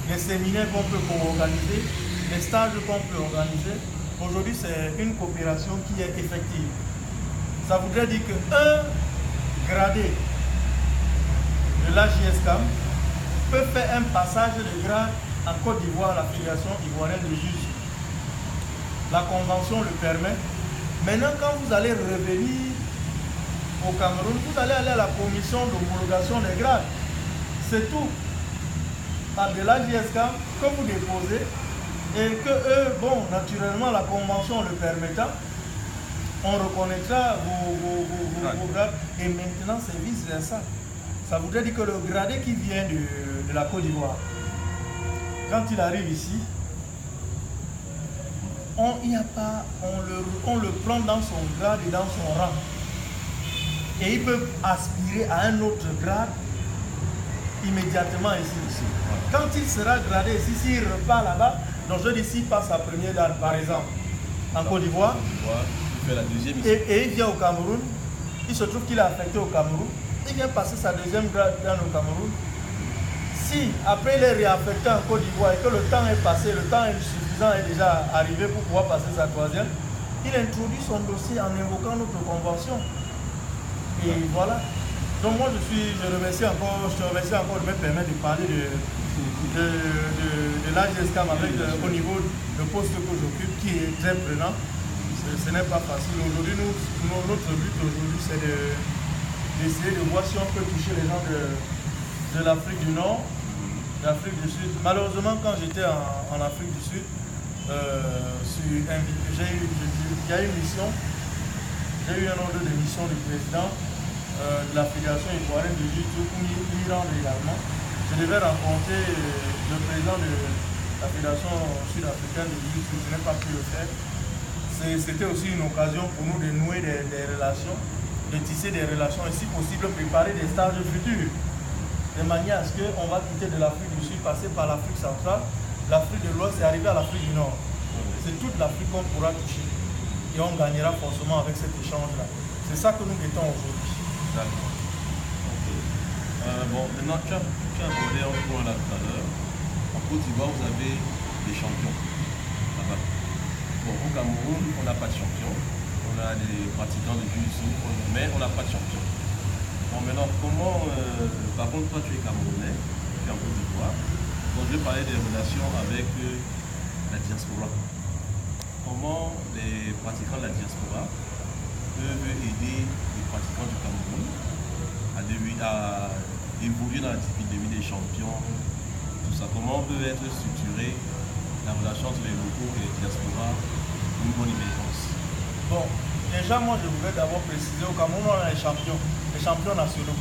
les séminaires qu'on peut organiser, les stages qu'on peut organiser. Aujourd'hui, c'est une coopération qui est effective. Ça voudrait dire qu'un gradé de l'AJSCAM peut faire un passage de grade en Côte d'Ivoire à la Fédération ivoirienne de juge. La convention le permet. Maintenant, quand vous allez revenir au Cameroun, vous allez aller à la commission d'homologation des grades. C'est tout. Par de l'AJSCAM que vous déposez et que eux, bon, naturellement, la convention le permettant, on reconnaîtra vos grades. Et maintenant, c'est vice-versa. Ça voudrait dire que le gradé qui vient de la Côte d'Ivoire, quand il arrive ici, on le prend dans son grade et dans son rang. Et il peut aspirer à un autre grade immédiatement ici. Quand il sera gradé ici, s'il repart là-bas, donc je dis s'il passe sa première date, par exemple, en Côte d'Ivoire, et il vient au Cameroun, il se trouve qu'il est affecté au Cameroun, il vient passer sa deuxième grade au Cameroun. Si après il est réaffecté en Côte d'Ivoire et que le temps est passé, le temps est suffisant est déjà arrivé pour pouvoir passer sa troisième, il introduit son dossier en invoquant notre convention. Et voilà. Donc moi je remercie encore de me permettre de parler de l'AJSCAM avec au niveau du poste que j'occupe qui est très prenant. Ce n'est pas facile. Aujourd'hui, notre but aujourd'hui c'est d'essayer de voir si on peut toucher les gens de l'Afrique du Nord, de l'Afrique du Sud. Malheureusement, quand j'étais en Afrique du Sud, il y a eu une mission, j'ai eu un ordre de mission du président de la Fédération ivoirienne de jiu-jitsu pour m'y rendre également. Je devais rencontrer le président de la Fédération sud-africaine de jiu-jitsu, je n'ai pas pu le faire. C'était aussi une occasion pour nous de nouer des relations, de tisser des relations et si possible préparer des stages futurs. De manière à ce qu'on va quitter de l'Afrique du Sud, passer par l'Afrique centrale, l'Afrique de l'Ouest et arriver à l'Afrique du Nord. C'est toute l'Afrique qu'on pourra toucher. Et on gagnera forcément avec cet échange-là. C'est ça que nous mettons aujourd'hui. D'accord. Okay. Bon, maintenant, tu as abordé un point là tout à l'heure. En Côte d'Ivoire, vous avez des champions là-bas. Bon, au Cameroun, on n'a pas de champion. On a des pratiquants de jiu-jitsu, mais on n'a pas de champion. Bon, maintenant, comment... par contre, toi, tu es Camerounais, tu es en Côte d'Ivoire. Donc, je vais parler des relations avec la diaspora. Comment les pratiquants de la diaspora peuvent aider les pratiquants du Cameroun à évoluer dans la dynamique des champions, tout ça. Comment peut être structurée la relation entre les locaux et les diasporas pour une bonne émergence? Bon, déjà moi je voudrais d'abord préciser au Cameroun on a les champions nationaux.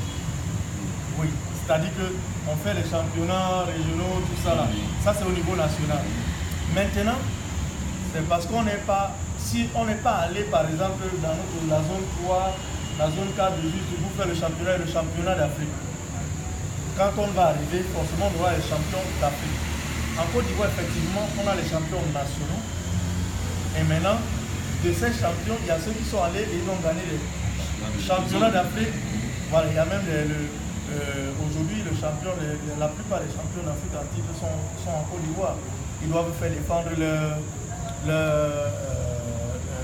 Oui, c'est-à-dire qu'on fait les championnats régionaux, tout ça là. Ça c'est au niveau national. Maintenant, c'est parce qu'on n'est pas, si on n'est pas allé par exemple dans la zone 3, la zone 4 de juste pour faire le championnat d'Afrique. Quand on va arriver, forcément on aura les champions d'Afrique. En Côte d'Ivoire, effectivement, on a les champions nationaux. Et maintenant, de ces champions, il y a ceux qui sont allés et ils ont gagné les championnats d'Afrique. Voilà, il y a même aujourd'hui le champion, la plupart des champions d'Afrique en titre sont en Côte d'Ivoire. Ils doivent faire défendre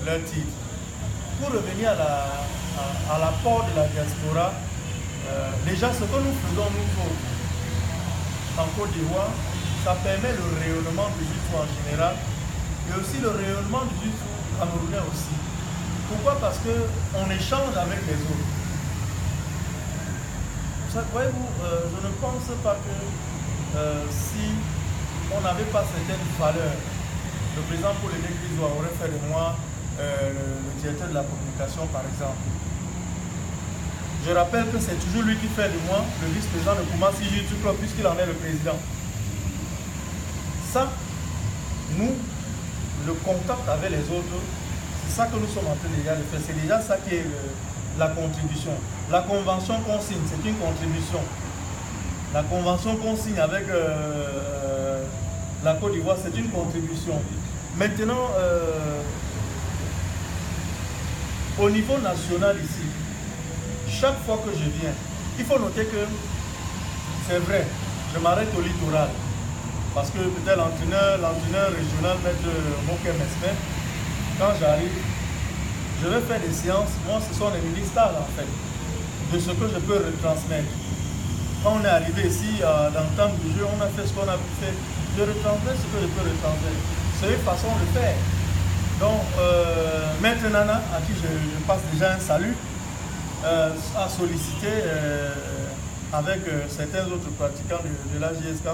leur titre. Pour revenir à l'apport de la diaspora, déjà ce que nous faisons nous autres en Côte d'Ivoire, ça permet le rayonnement du jiu-jitsu en général et aussi le rayonnement du jiu-jitsu camerounais aussi. Pourquoi? Parce qu'on échange avec les autres. Voyez-vous, je ne pense pas que si on n'avait pas certaines valeurs, le président Paul Edekizwa aurait fait de moi le directeur de la communication par exemple. Je rappelle que c'est toujours lui qui fait de moi le vice-président de Koumassi Jiu-Jitsu Club puisqu'il en est le président. Ça, nous, le contact avec les autres, c'est ça que nous sommes en train déjà de faire. C'est déjà ça qui est la contribution. La convention qu'on signe, c'est une contribution. La convention qu'on signe avec la Côte d'Ivoire, c'est une contribution. Maintenant, au niveau national ici, chaque fois que je viens, il faut noter que c'est vrai, je m'arrête au littoral. Parce que peut-être l'entraîneur régional, maître Moké Mesmer, quand j'arrive, je vais faire des séances. Moi, ce sont les ministères en fait, de ce que je peux retransmettre. Quand on est arrivé ici, dans le temps du jeu, on a fait ce qu'on a pu faire. Je retransmets ce que je peux retransmettre. C'est une façon de faire. Donc, maître Nana, à qui je passe déjà un salut, a sollicité avec certains autres pratiquants de la JSK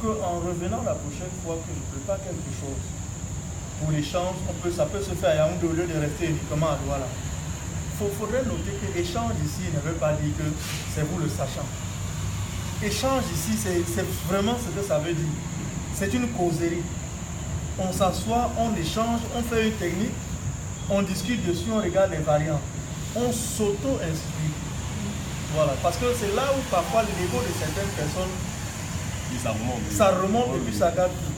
qu'en revenant la prochaine fois que je prépare quelque chose pour l'échange, ça peut se faire à Yaoundé au lieu de rester uniquement à Douala. Il faudrait noter que l'échange ici ne veut pas dire que c'est vous le sachant. Échange ici, c'est vraiment ce que ça veut dire. C'est une causerie. On s'assoit, on échange, on fait une technique, on discute dessus, on regarde les variantes. On s'auto-instruit. Voilà, parce que c'est là où parfois le niveau de certaines personnes, ça remonte et puis ça garde tout.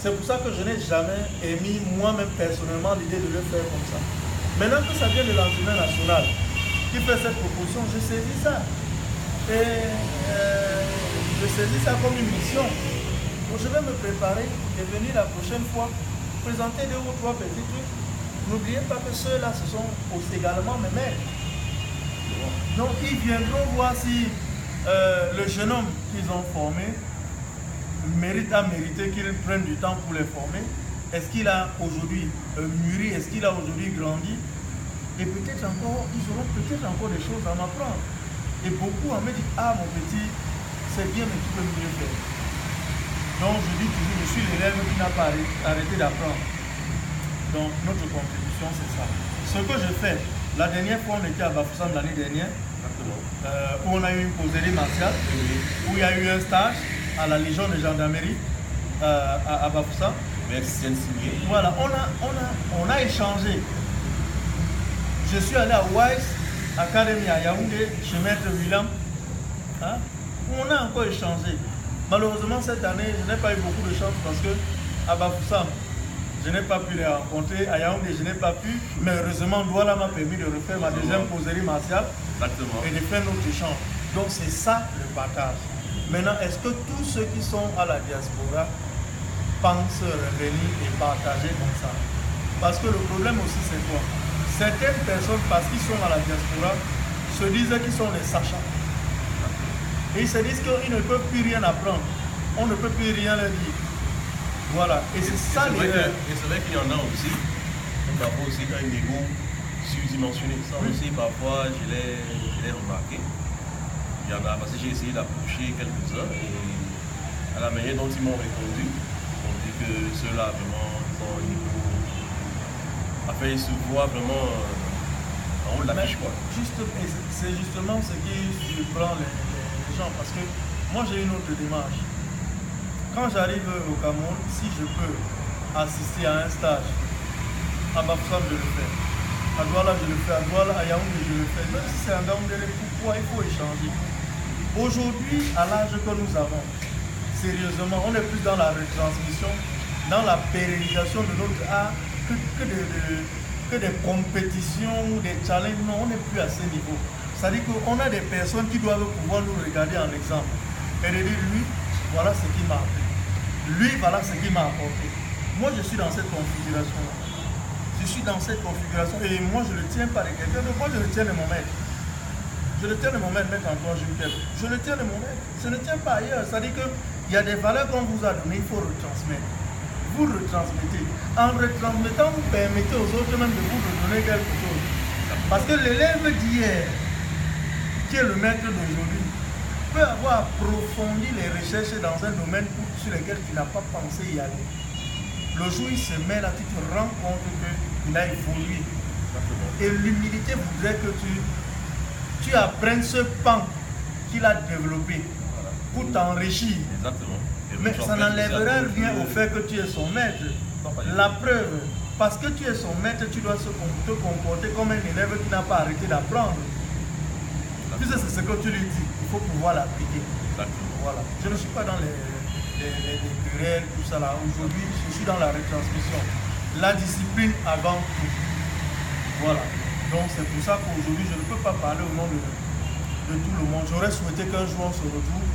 C'est pour ça que je n'ai jamais émis moi-même personnellement l'idée de le faire comme ça. Maintenant que ça vient de l'entraîneur national qui fait cette proposition, je saisis ça. Et je saisis ça comme une mission. Donc je vais me préparer et venir la prochaine fois présenter 2 ou 3 petits trucs. N'oubliez pas que ceux-là, ce sont aussi également mes maîtres. Donc ils viendront voir si le jeune homme qu'ils ont formé à mériter qu'ils prennent du temps pour les former. Est-ce qu'il a aujourd'hui mûri? Est-ce qu'il a aujourd'hui grandi? Et peut-être encore, ils auront peut-être encore des choses à m'apprendre. Et beaucoup en me disent, ah mon petit, c'est bien mais tu peux mieux faire. Donc je dis toujours, je suis l'élève qui n'a pas arrêté d'apprendre. Donc notre contribution c'est ça. Ce que je fais, la dernière fois on était à Bafoussam l'année dernière, où on a eu une causerie martiale, où il y a eu un stage à la Légion de gendarmerie à Bafoussam. Voilà, on a échangé. Je suis allé à Wise Academy à Yaoundé, chez Maître William. Hein? On a encore échangé. Malheureusement, cette année, je n'ai pas eu beaucoup de chance parce que à Bafoussam, je n'ai pas pu les rencontrer. À Yaoundé, je n'ai pas pu. Mais heureusement, Douala m'a permis de refaire ma deuxième causerie martiale. Exactement. Et de faire notre échange. Donc, c'est ça le partage. Maintenant, est-ce que tous ceux qui sont à la diaspora pensent revenir et partager comme ça? Parce que le problème aussi, c'est quoi? Certaines personnes, parce qu'ils sont à la diaspora, se disent qu'ils sont les sachants. Et ils se disent qu'ils ne peuvent plus rien apprendre. On ne peut plus rien leur dire. Voilà. Et c'est ça l'erreur. Et c'est vrai qu'il y en a aussi. Parfois aussi un ego surdimensionné. Ça aussi, parfois, je l'ai remarqué. Il y en a, parce que j'ai essayé d'approcher quelques-uns et à la manière dont ils m'ont répondu, on dit que ceux-là, vraiment, ils ont un niveau. Enfin, ils se voient vraiment en haut de la fiche, quoi. C'est justement ce qui surprend les gens, parce que moi, j'ai une autre démarche. Quand j'arrive au Cameroun, si je peux assister à un stage, à Bafoussam, je le fais. À Douala, je le fais. À Douala, à Yaoundé, je le fais. Même si c'est un Yaoundé, pourquoi il faut échanger? Aujourd'hui, à l'âge que nous avons, sérieusement, on est plus dans la retransmission, dans la pérennisation de notre art que des compétitions ou des challenges. Non, on n'est plus à ce niveau. C'est-à-dire qu'on a des personnes qui doivent pouvoir nous regarder en exemple et de dire, lui, voilà ce qu'il m'a appris. Lui, voilà ce qu'il m'a apporté. Moi, je suis dans cette configuration-là. Je suis dans cette configuration et moi, je ne le tiens pas de quelqu'un d'autre. Moi, je le tiens de mon maître. Je le tiens de mon maître, Antoine Jules. Je le tiens de mon maître. Je ne tiens pas ailleurs. C'est-à-dire qu'il y a des valeurs qu'on vous a données, il faut retransmettre. Vous retransmettez. En retransmettant, vous permettez aux autres même de vous redonner quelque chose. Parce que l'élève d'hier, qui est le maître d'aujourd'hui, peut avoir approfondi les recherches dans un domaine sur lequel tu n'as pas pensé y aller. Le jour où il se met là, tu te rends compte qu'il a évolué. Et l'humilité voudrait que tu apprennes ce pan qu'il a développé pour t'enrichir. Exactement. Mais ça n'enlèvera rien au fait que tu es son maître. La preuve, parce que tu es son maître, tu dois te comporter comme un élève qui n'a pas arrêté d'apprendre. Tu sais, c'est ce que tu lui dis. Il faut pouvoir l'appliquer. Voilà. Je ne suis pas dans les querelles, tout ça là. Aujourd'hui, je suis dans la retransmission. La discipline avant tout. Voilà. Donc c'est pour ça qu'aujourd'hui, je ne peux pas parler au nom de tout le monde. J'aurais souhaité qu'un jour on se retrouve.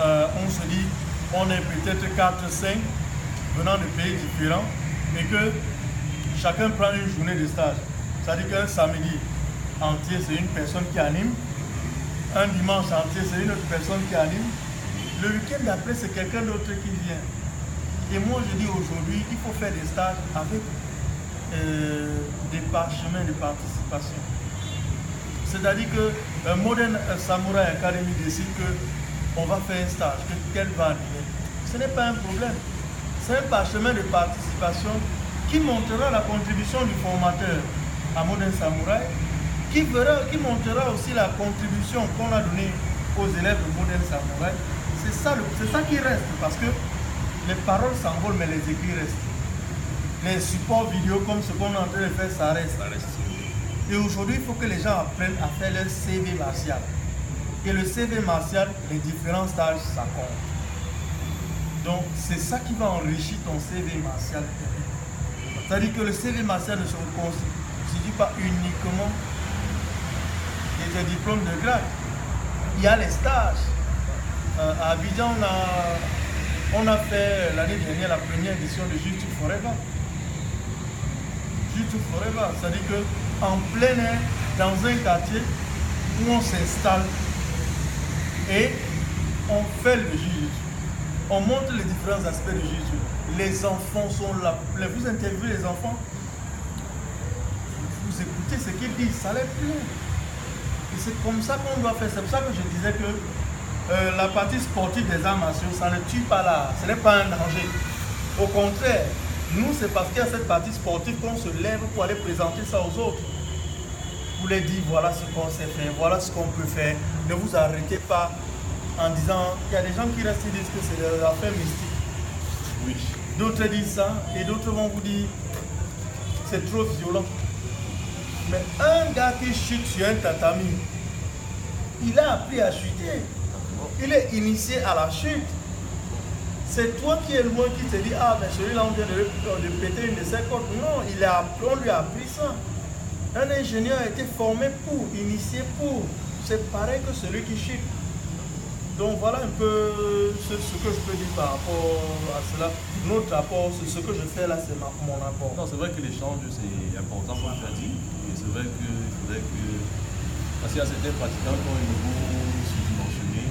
On se dit, on est peut-être 4-5 venant de pays différents et que chacun prend une journée de stage. C'est-à-dire qu'un samedi entier, c'est une personne qui anime. Un dimanche entier, c'est une autre personne qui anime. Le week-end d'après, c'est quelqu'un d'autre qui vient. Et moi, je dis aujourd'hui, il faut faire des stages avec des parchemins de participation. C'est-à-dire que Modern Samurai Academy décide qu'on va faire un stage, qu'elle va animer. Ce n'est pas un problème. C'est un parchemin de participation qui montrera la contribution du formateur à Modern Samurai, qui montrera aussi la contribution qu'on a donnée aux élèves de Modern Samurai. C'est ça qui reste, parce que les paroles s'envolent, mais les écrits restent. Les supports vidéo comme ce qu'on est en train de faire, ça reste. Et aujourd'hui, il faut que les gens apprennent à faire leur CV martial. Et le CV martial, les différents stages, ça compte. Donc, c'est ça qui va enrichir ton CV martial. C'est-à-dire que le CV martial ne se constitue pas uniquement des diplômes de grade. Il y a les stages. À Abidjan, on a fait l'année dernière la première édition de Juste Forever. Juste Forever, c'est-à-dire qu'en plein air, dans un quartier où on s'installe et on fait le jiu-jitsu. On montre les différents aspects du jiu-jitsu. Les enfants sont là. Vous interviewez les enfants, vous écoutez ce qu'ils disent, ça les plaît. Et c'est comme ça qu'on doit faire. C'est pour ça que je disais que la partie sportive des arts martiaux, ça ne tue pas là. Ce n'est pas un danger. Au contraire, nous, c'est parce qu'il y a cette partie sportive qu'on se lève pour aller présenter ça aux autres. Vous les dites, voilà ce qu'on sait faire, voilà ce qu'on peut faire. Ne vous arrêtez pas en disant, il y a des gens qui restent et disent que c'est de l'affaire mystique. Oui. D'autres disent ça et d'autres vont vous dire, c'est trop violent. Mais un gars qui chute sur un tatami, il a appris à chuter. Il est initié à la chute. C'est toi qui es loin qui te dis, ah, mais celui-là, on vient de péter une de ses côtes. Non, on lui a appris ça. Un ingénieur a été formé pour, initié pour. C'est pareil que celui qui chute. Donc voilà un peu ce que je peux dire par rapport à cela. Notre apport, ce que je fais là, c'est mon apport. Non, c'est vrai que l'échange, c'est important, comme tu as dit. Et c'est vrai qu'il faudrait que... Parce qu'il y a certains pratiquants qui ont un niveau sous-dimensionné.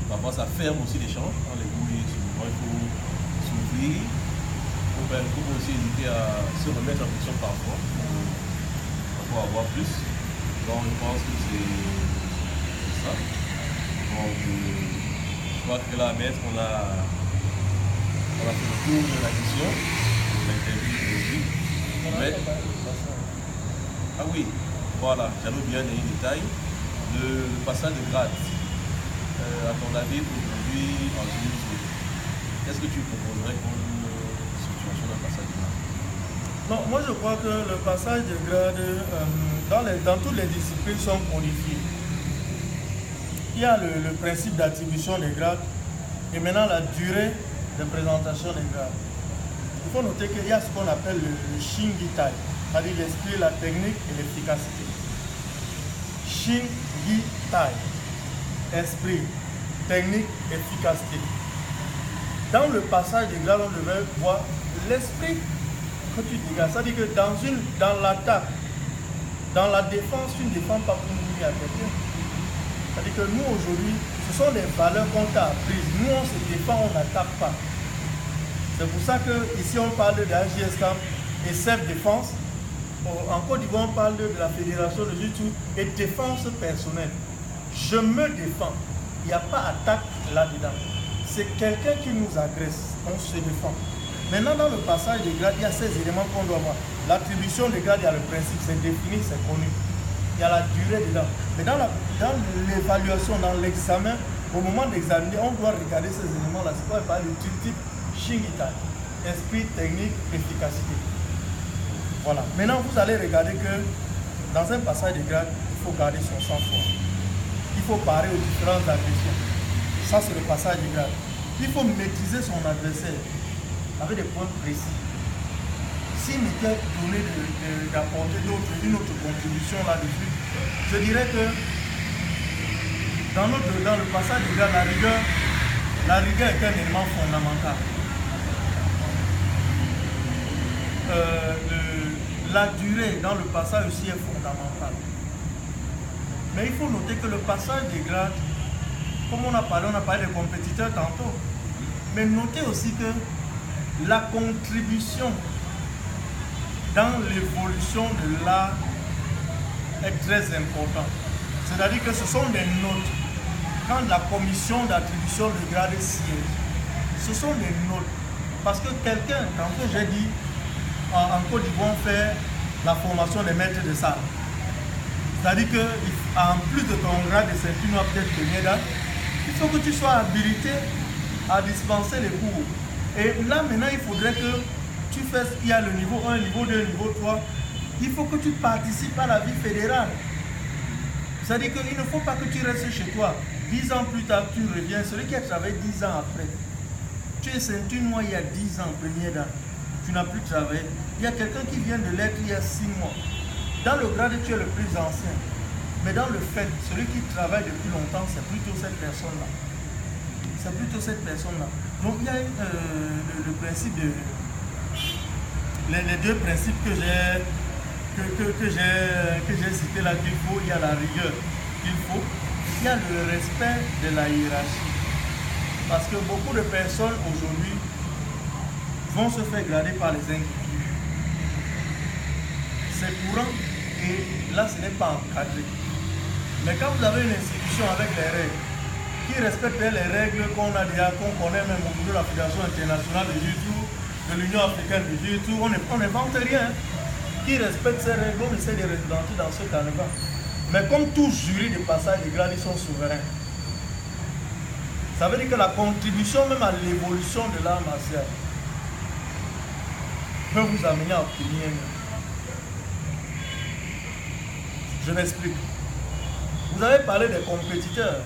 Parfois, ça ferme aussi l'échange. Quand les goûts, il faut s'ouvrir. Il faut aussi éviter à se remettre en question parfois pour avoir plus. Donc, je pense que c'est ça. Donc, je crois que là, maître, on a fait le tour de la question, de l'interview d'aujourd'hui. Ah oui, voilà, j'avais bien les détails. Le passage de grade, à ton avis, aujourd'hui, en Tunisie, qu'est-ce que tu proposerais comme situation d'un passage de grade? Non, moi je crois que le passage de grade dans toutes les disciplines sont codifiés. il y a le principe d'attribution des grades et maintenant la durée de présentation des grades. Il faut noter qu'il y a ce qu'on appelle le Shingitai, c'est-à-dire l'esprit, la technique et l'efficacité. Shingitai, esprit, technique, efficacité. Dans le passage des grades, on devait voir l'esprit que tu dégages. C'est-à-dire que dans l'attaque, dans la défense, tu ne défends pas pour mourir à quelqu'un. C'est-à-dire que nous, aujourd'hui, ce sont des valeurs qu'on t'a apprises. Nous, on se défend, on n'attaque pas. C'est pour ça qu'ici, on parle de la JSCAM et self-défense. En Côte d'Ivoire, on parle de la Fédération de Jiu-Jitsu et défense personnelle. Je me défends. Il n'y a pas attaque là-dedans. C'est quelqu'un qui nous agresse. On se défend. Maintenant, dans le passage des grades, il y a ces éléments qu'on doit voir. L'attribution des grades, il y a le principe, c'est défini, c'est connu. Il y a la durée dedans. Mais dans l'évaluation, dans l'examen, au moment d'examiner, on doit regarder ces éléments-là. C'est quoi parler du type Shingitai, esprit, technique, efficacité. Voilà. Maintenant, vous allez regarder que dans un passage de grade, il faut garder son sang-froid. Il faut parer aux différentes agressions. Ça, c'est le passage de grade. Il faut maîtriser son adversaire avec des points précis. S'il m'était donné d'apporter une autre contribution là-dessus, je dirais que dans le passage de grade, la rigueur est un élément fondamental. La durée dans le passage aussi est fondamentale. Mais il faut noter que le passage des grades, comme on a parlé des compétiteurs tantôt, mais notez aussi que la contribution dans l'évolution de l'art est très importante. C'est-à-dire que ce sont des notes. Quand la commission d'attribution de grade siège, ce sont des notes. Parce que quelqu'un, tantôt j'ai dit, en Côte d'Ivoire, on fait la formation des maîtres de salle. C'est-à-dire qu'en plus de ton grade de ceinture noire, peut-être première date, il faut que tu sois habilité à dispenser les cours. Et là, maintenant, il faudrait que tu fasses, il y a le niveau 1, niveau 2, niveau 3. Il faut que tu participes à la vie fédérale. C'est-à-dire qu'il ne faut pas que tu restes chez toi. 10 ans plus tard, tu reviens. Celui qui a travaillé 10 ans après, tu es ceinture noire il y a 10 ans, première date. Tu n'as plus travaillé. Il y a quelqu'un qui vient de l'être il y a 6 mois. Dans le grade, tu es le plus ancien. Mais dans le fait, celui qui travaille depuis longtemps, c'est plutôt cette personne-là. C'est plutôt cette personne-là. Donc il y a le principe de... Les deux principes que j'ai cités là qu'il faut, il y a la rigueur qu'il faut, il y a le respect de la hiérarchie. Parce que beaucoup de personnes aujourd'hui vont se faire grader par les individus. C'est courant et là ce n'est pas encadré. Mais quand vous avez une institution avec les règles, qui respecte les règles qu'on connaît même au niveau de la Fédération internationale de Jiu-Jitsu, de l'Union africaine de Jiu-Jitsu, on n'invente rien. Qui respecte ces règles, on essaie de résidenter dans ce carnaval. Mais comme tout jury de passage de grade, ils sont souverains. Ça veut dire que la contribution même à l'évolution de l'art martial peut vous amener à obtenir. Je m'explique. Vous avez parlé des compétiteurs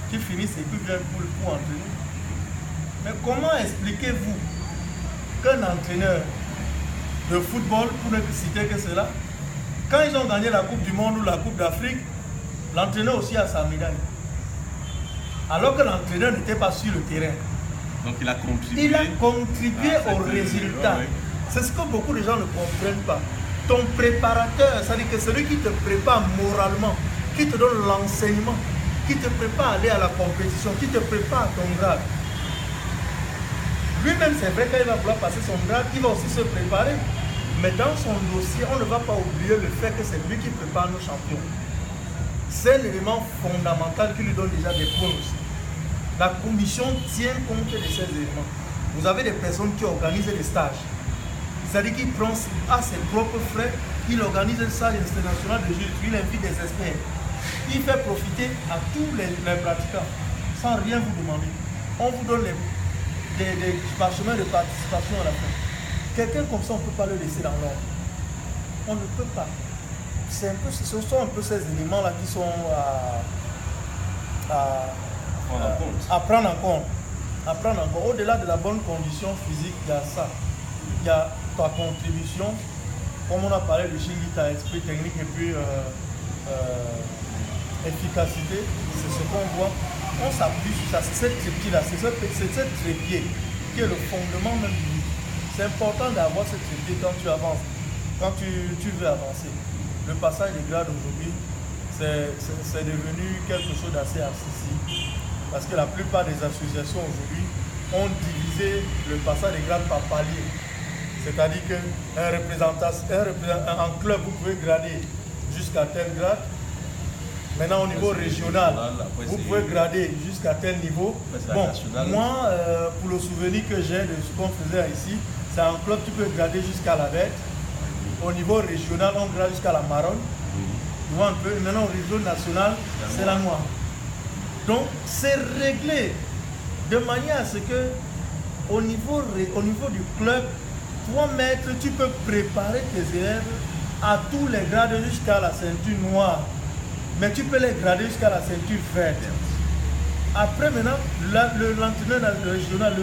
qui finissent et qui viennent pour entraîner. Mais comment expliquez-vous qu'un entraîneur de football, pour ne citer que cela, quand ils ont gagné la Coupe du Monde ou la Coupe d'Afrique, l'entraîneur aussi a sa médaille. Alors que l'entraîneur n'était pas sur le terrain. Donc il a contribué. Il a contribué au résultat. Ouais. C'est ce que beaucoup de gens ne comprennent pas. Ton préparateur, c'est-à-dire que celui qui te prépare moralement, qui te donne l'enseignement, qui te prépare à aller à la compétition, qui te prépare à ton grade. Lui-même, c'est vrai qu'il va vouloir passer son grade, il va aussi se préparer. Mais dans son dossier, on ne va pas oublier le fait que c'est lui qui prépare nos champions. C'est l'élément fondamental qui lui donne déjà des points aussi. La commission tient compte de ces éléments. Vous avez des personnes qui organisent des stages. C'est-à-dire qu'il prend à ses propres frais, il organise un stage international de Jiu-Jitsu, il invite des experts. Il fait profiter à tous les pratiquants, sans rien vous demander. On vous donne des parchemins de participation à la fin. Quelqu'un comme ça, on ne peut pas le laisser dans l'ordre. On ne peut pas. Ce sont un peu ces éléments-là qui sont à prendre en compte. Au-delà de la bonne condition physique, il y a ça. Il y a ta contribution, comme on a parlé de Shingi, tu as esprit technique et puis efficacité. C'est ce qu'on voit. On s'appuie sur ça. C'est cette trépied-là, c'est cette trépied qui est le fondement même du livre. C'est important d'avoir cette trépied quand tu avances, quand tu veux avancer. Le passage des grades aujourd'hui, c'est devenu quelque chose d'assez accessible. Parce que la plupart des associations aujourd'hui ont divisé le passage des grades par palier. C'est-à-dire qu'un club, vous pouvez grader jusqu'à tel grade. Maintenant, au niveau régional, vous pouvez grader jusqu'à tel niveau. Bon, moi, pour le souvenir que j'ai de ce qu'on faisait ici, c'est un club, tu peux grader jusqu'à la verte. Au niveau régional, on grade jusqu'à la marron. Tu vois un peu. Maintenant, au niveau national, c'est la noire. Donc, c'est réglé de manière à ce que, au niveau du club, toi, maître, tu peux préparer tes élèves à tous les grades jusqu'à la ceinture noire. Mais tu peux les grader jusqu'à la ceinture verte. Après, maintenant, l'entraîneur le régional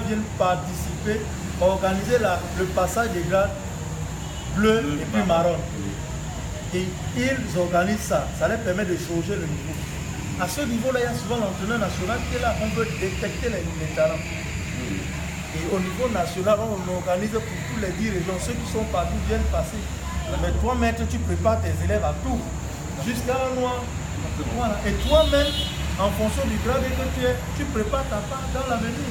vient participer, organiser le passage des grades bleu et puis marron. Et ils organisent ça. Ça leur permet de changer le niveau. À ce niveau-là, il y a souvent l'entraîneur national qui est là, on peut détecter les talents. Et au niveau national, on organise pour tous les 10 régions. Ceux qui sont partout viennent passer. Mais toi, maître, tu prépares tes élèves à tout, jusqu'à la noire. Voilà. Et toi-même, en fonction du grade que tu prépares ta part dans l'avenir.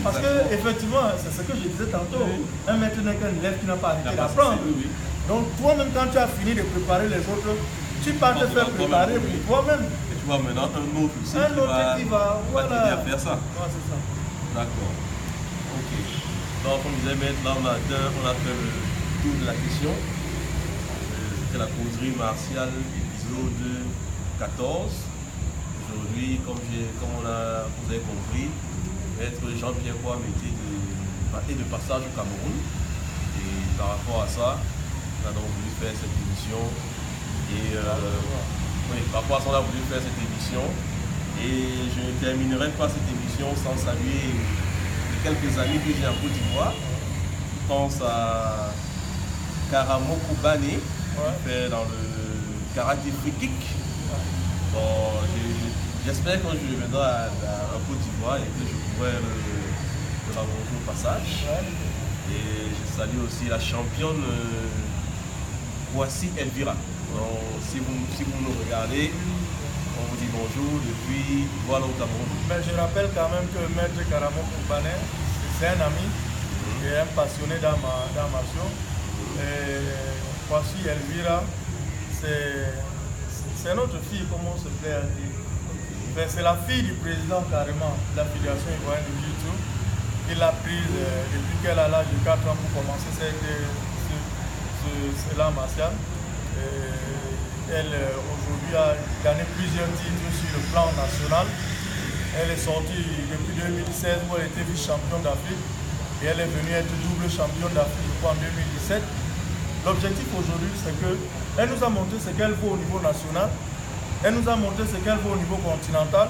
Parce que, effectivement, c'est ce que je disais tantôt, un maître n'est qu'un élève qui n'a pas arrêté d'apprendre. Donc, toi-même, quand tu as fini de préparer les autres, tu pars te faire préparer pour toi-même. Et tu vois maintenant un autre aussi qui va t'aider à faire ça. Ouais, c'est ça. D'accord. Ok. Donc, comme je disais, maintenant, on a fait le tour de la question. C'était la causerie martiale, épisode 14. Aujourd'hui, comme vous avez compris, Maître Jean-Pierre Kouame était de passage au Cameroun. Et par rapport à ça, on a donc voulu faire cette émission. Et par rapport à ça, on a voulu faire cette émission. Et je ne terminerai pas cette émission sans saluer les quelques amis que j'ai en Côte d'Ivoire. Je pense à Karamo Koubane, qui fait dans le karaté free kick. Bon, j'espère quand je reviendrai en Côte d'Ivoire et que je pourrai le rencontrer au passage. Et je salue aussi la championne Voici Elvira. Donc, si vous nous regardez, on vous dit bonjour depuis voilà au Cameroun. Mais je rappelle quand même que Maître Karamo Koubane, c'est un ami et un passionné d'arts martiaux. Et voici Elvira, c'est notre fille, comme on se plaît à dire. C'est la fille du président carrément de la Fédération ivoirienne de Jiu-Jitsu. Il l'a prise depuis qu'elle a l'âge de 4 ans pour commencer l'art martial. Elle aujourd'hui a gagné plusieurs titres sur le plan national. Elle est sortie depuis 2016 où elle était vice-championne d'Afrique et elle est venue être double championne d'Afrique en 2017. L'objectif aujourd'hui, c'est qu'elle nous a montré ce qu'elle vaut au niveau national, elle nous a montré ce qu'elle vaut au niveau continental.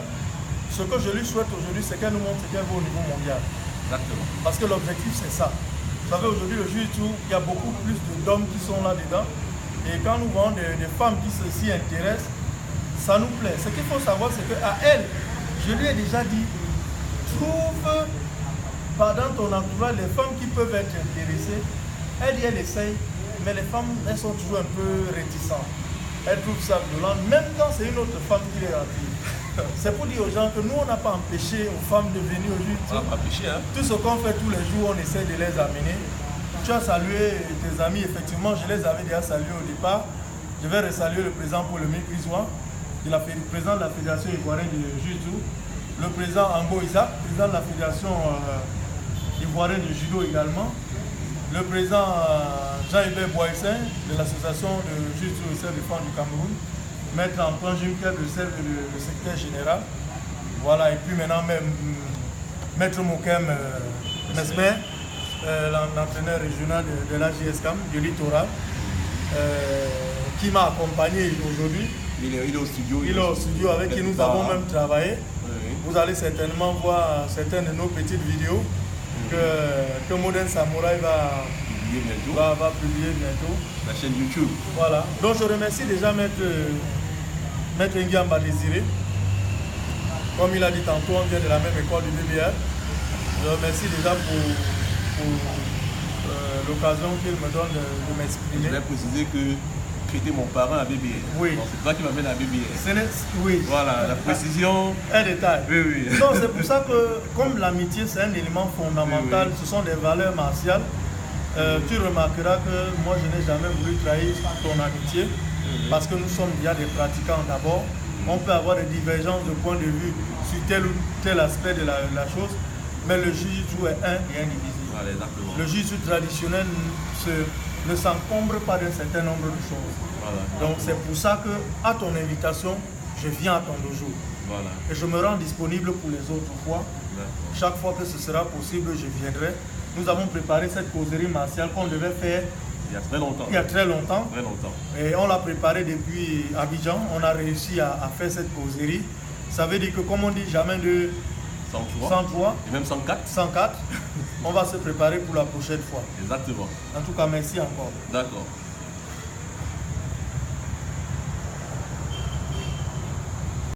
Ce que je lui souhaite aujourd'hui, c'est qu'elle nous montre ce qu'elle vaut au niveau mondial. Exactement. Parce que l'objectif, c'est ça. Vous savez, aujourd'hui, le jiu-jitsu, il y a beaucoup plus d'hommes qui sont là-dedans. Et quand nous voyons des femmes qui s'y intéressent, ça nous plaît. Ce qu'il faut savoir, c'est qu'à elle, je lui ai déjà dit, trouve dans ton entourage les femmes qui peuvent être intéressées. Elle dit, elle essaye, mais les femmes, elles sont toujours un peu réticentes. Elles trouvent ça violent, même quand c'est une autre femme qui les rattire. C'est pour dire aux gens que nous, on n'a pas empêché aux femmes de venir au jiu-jitsu. On n'a pas empêché, hein? Tout ce qu'on fait tous les jours, on essaie de les amener. Tu as salué tes amis, effectivement, je les avais déjà salués au départ. Je vais resaluer le président Paul-Lemé Krizois, le président de la Fédération ivoirienne de Jiu-Jitsu, le président Ango Isaac, président de la Fédération ivoirienne de judo également, le président Jean-Hubert Boissin de l'association de Jiu-Jitsu et self-défense du Cameroun, Maître Antoine Juncker de le secrétaire général, voilà, et puis maintenant même Maître Mokem Mesmer, l'entraîneur régional de la GSCAM, du littoral, qui m'a accompagné aujourd'hui. Il est au studio. Il est au studio avec qui nous avons même travaillé. Oui. Vous allez certainement voir certaines de nos petites vidéos que Modern Samouraï va publier bientôt. La chaîne YouTube. Voilà. Donc je remercie déjà Maître Nguamba Désiré. Comme il a dit tantôt, on vient de la même école du BBR. Je remercie déjà pour l'occasion qu'il me donne de m'exprimer. Je vais préciser que tu étais mon parent à BBR. Oui. C'est toi qui m'amène à BBR. Oui. Voilà, la précision. Un détail. Oui, oui. Donc c'est pour ça que, comme l'amitié c'est un élément fondamental, oui. Ce sont des valeurs martiales, tu remarqueras que moi je n'ai jamais voulu trahir ton amitié, parce que nous sommes déjà des pratiquants d'abord. On peut avoir des divergences de point de vue sur tel ou tel aspect de la chose, mais le jiu-jitsu est un et indivisible. Voilà, exactement. Le jiu-jitsu traditionnel ne s'encombre pas d'un certain nombre de choses. Voilà. Donc c'est pour ça que, à ton invitation, je viens à ton dojo. Voilà. Et je me rends disponible pour les autres fois. Chaque fois que ce sera possible, je viendrai. Nous avons préparé cette causerie martiale qu'on devait faire il y a très longtemps. Il y a très longtemps. Très longtemps. Et on l'a préparé depuis Abidjan. On a réussi à faire cette causerie. Ça veut dire que, comme on dit, jamais de 103 et même 104. 104. On va se préparer pour la prochaine fois. Exactement. En tout cas, merci encore. D'accord.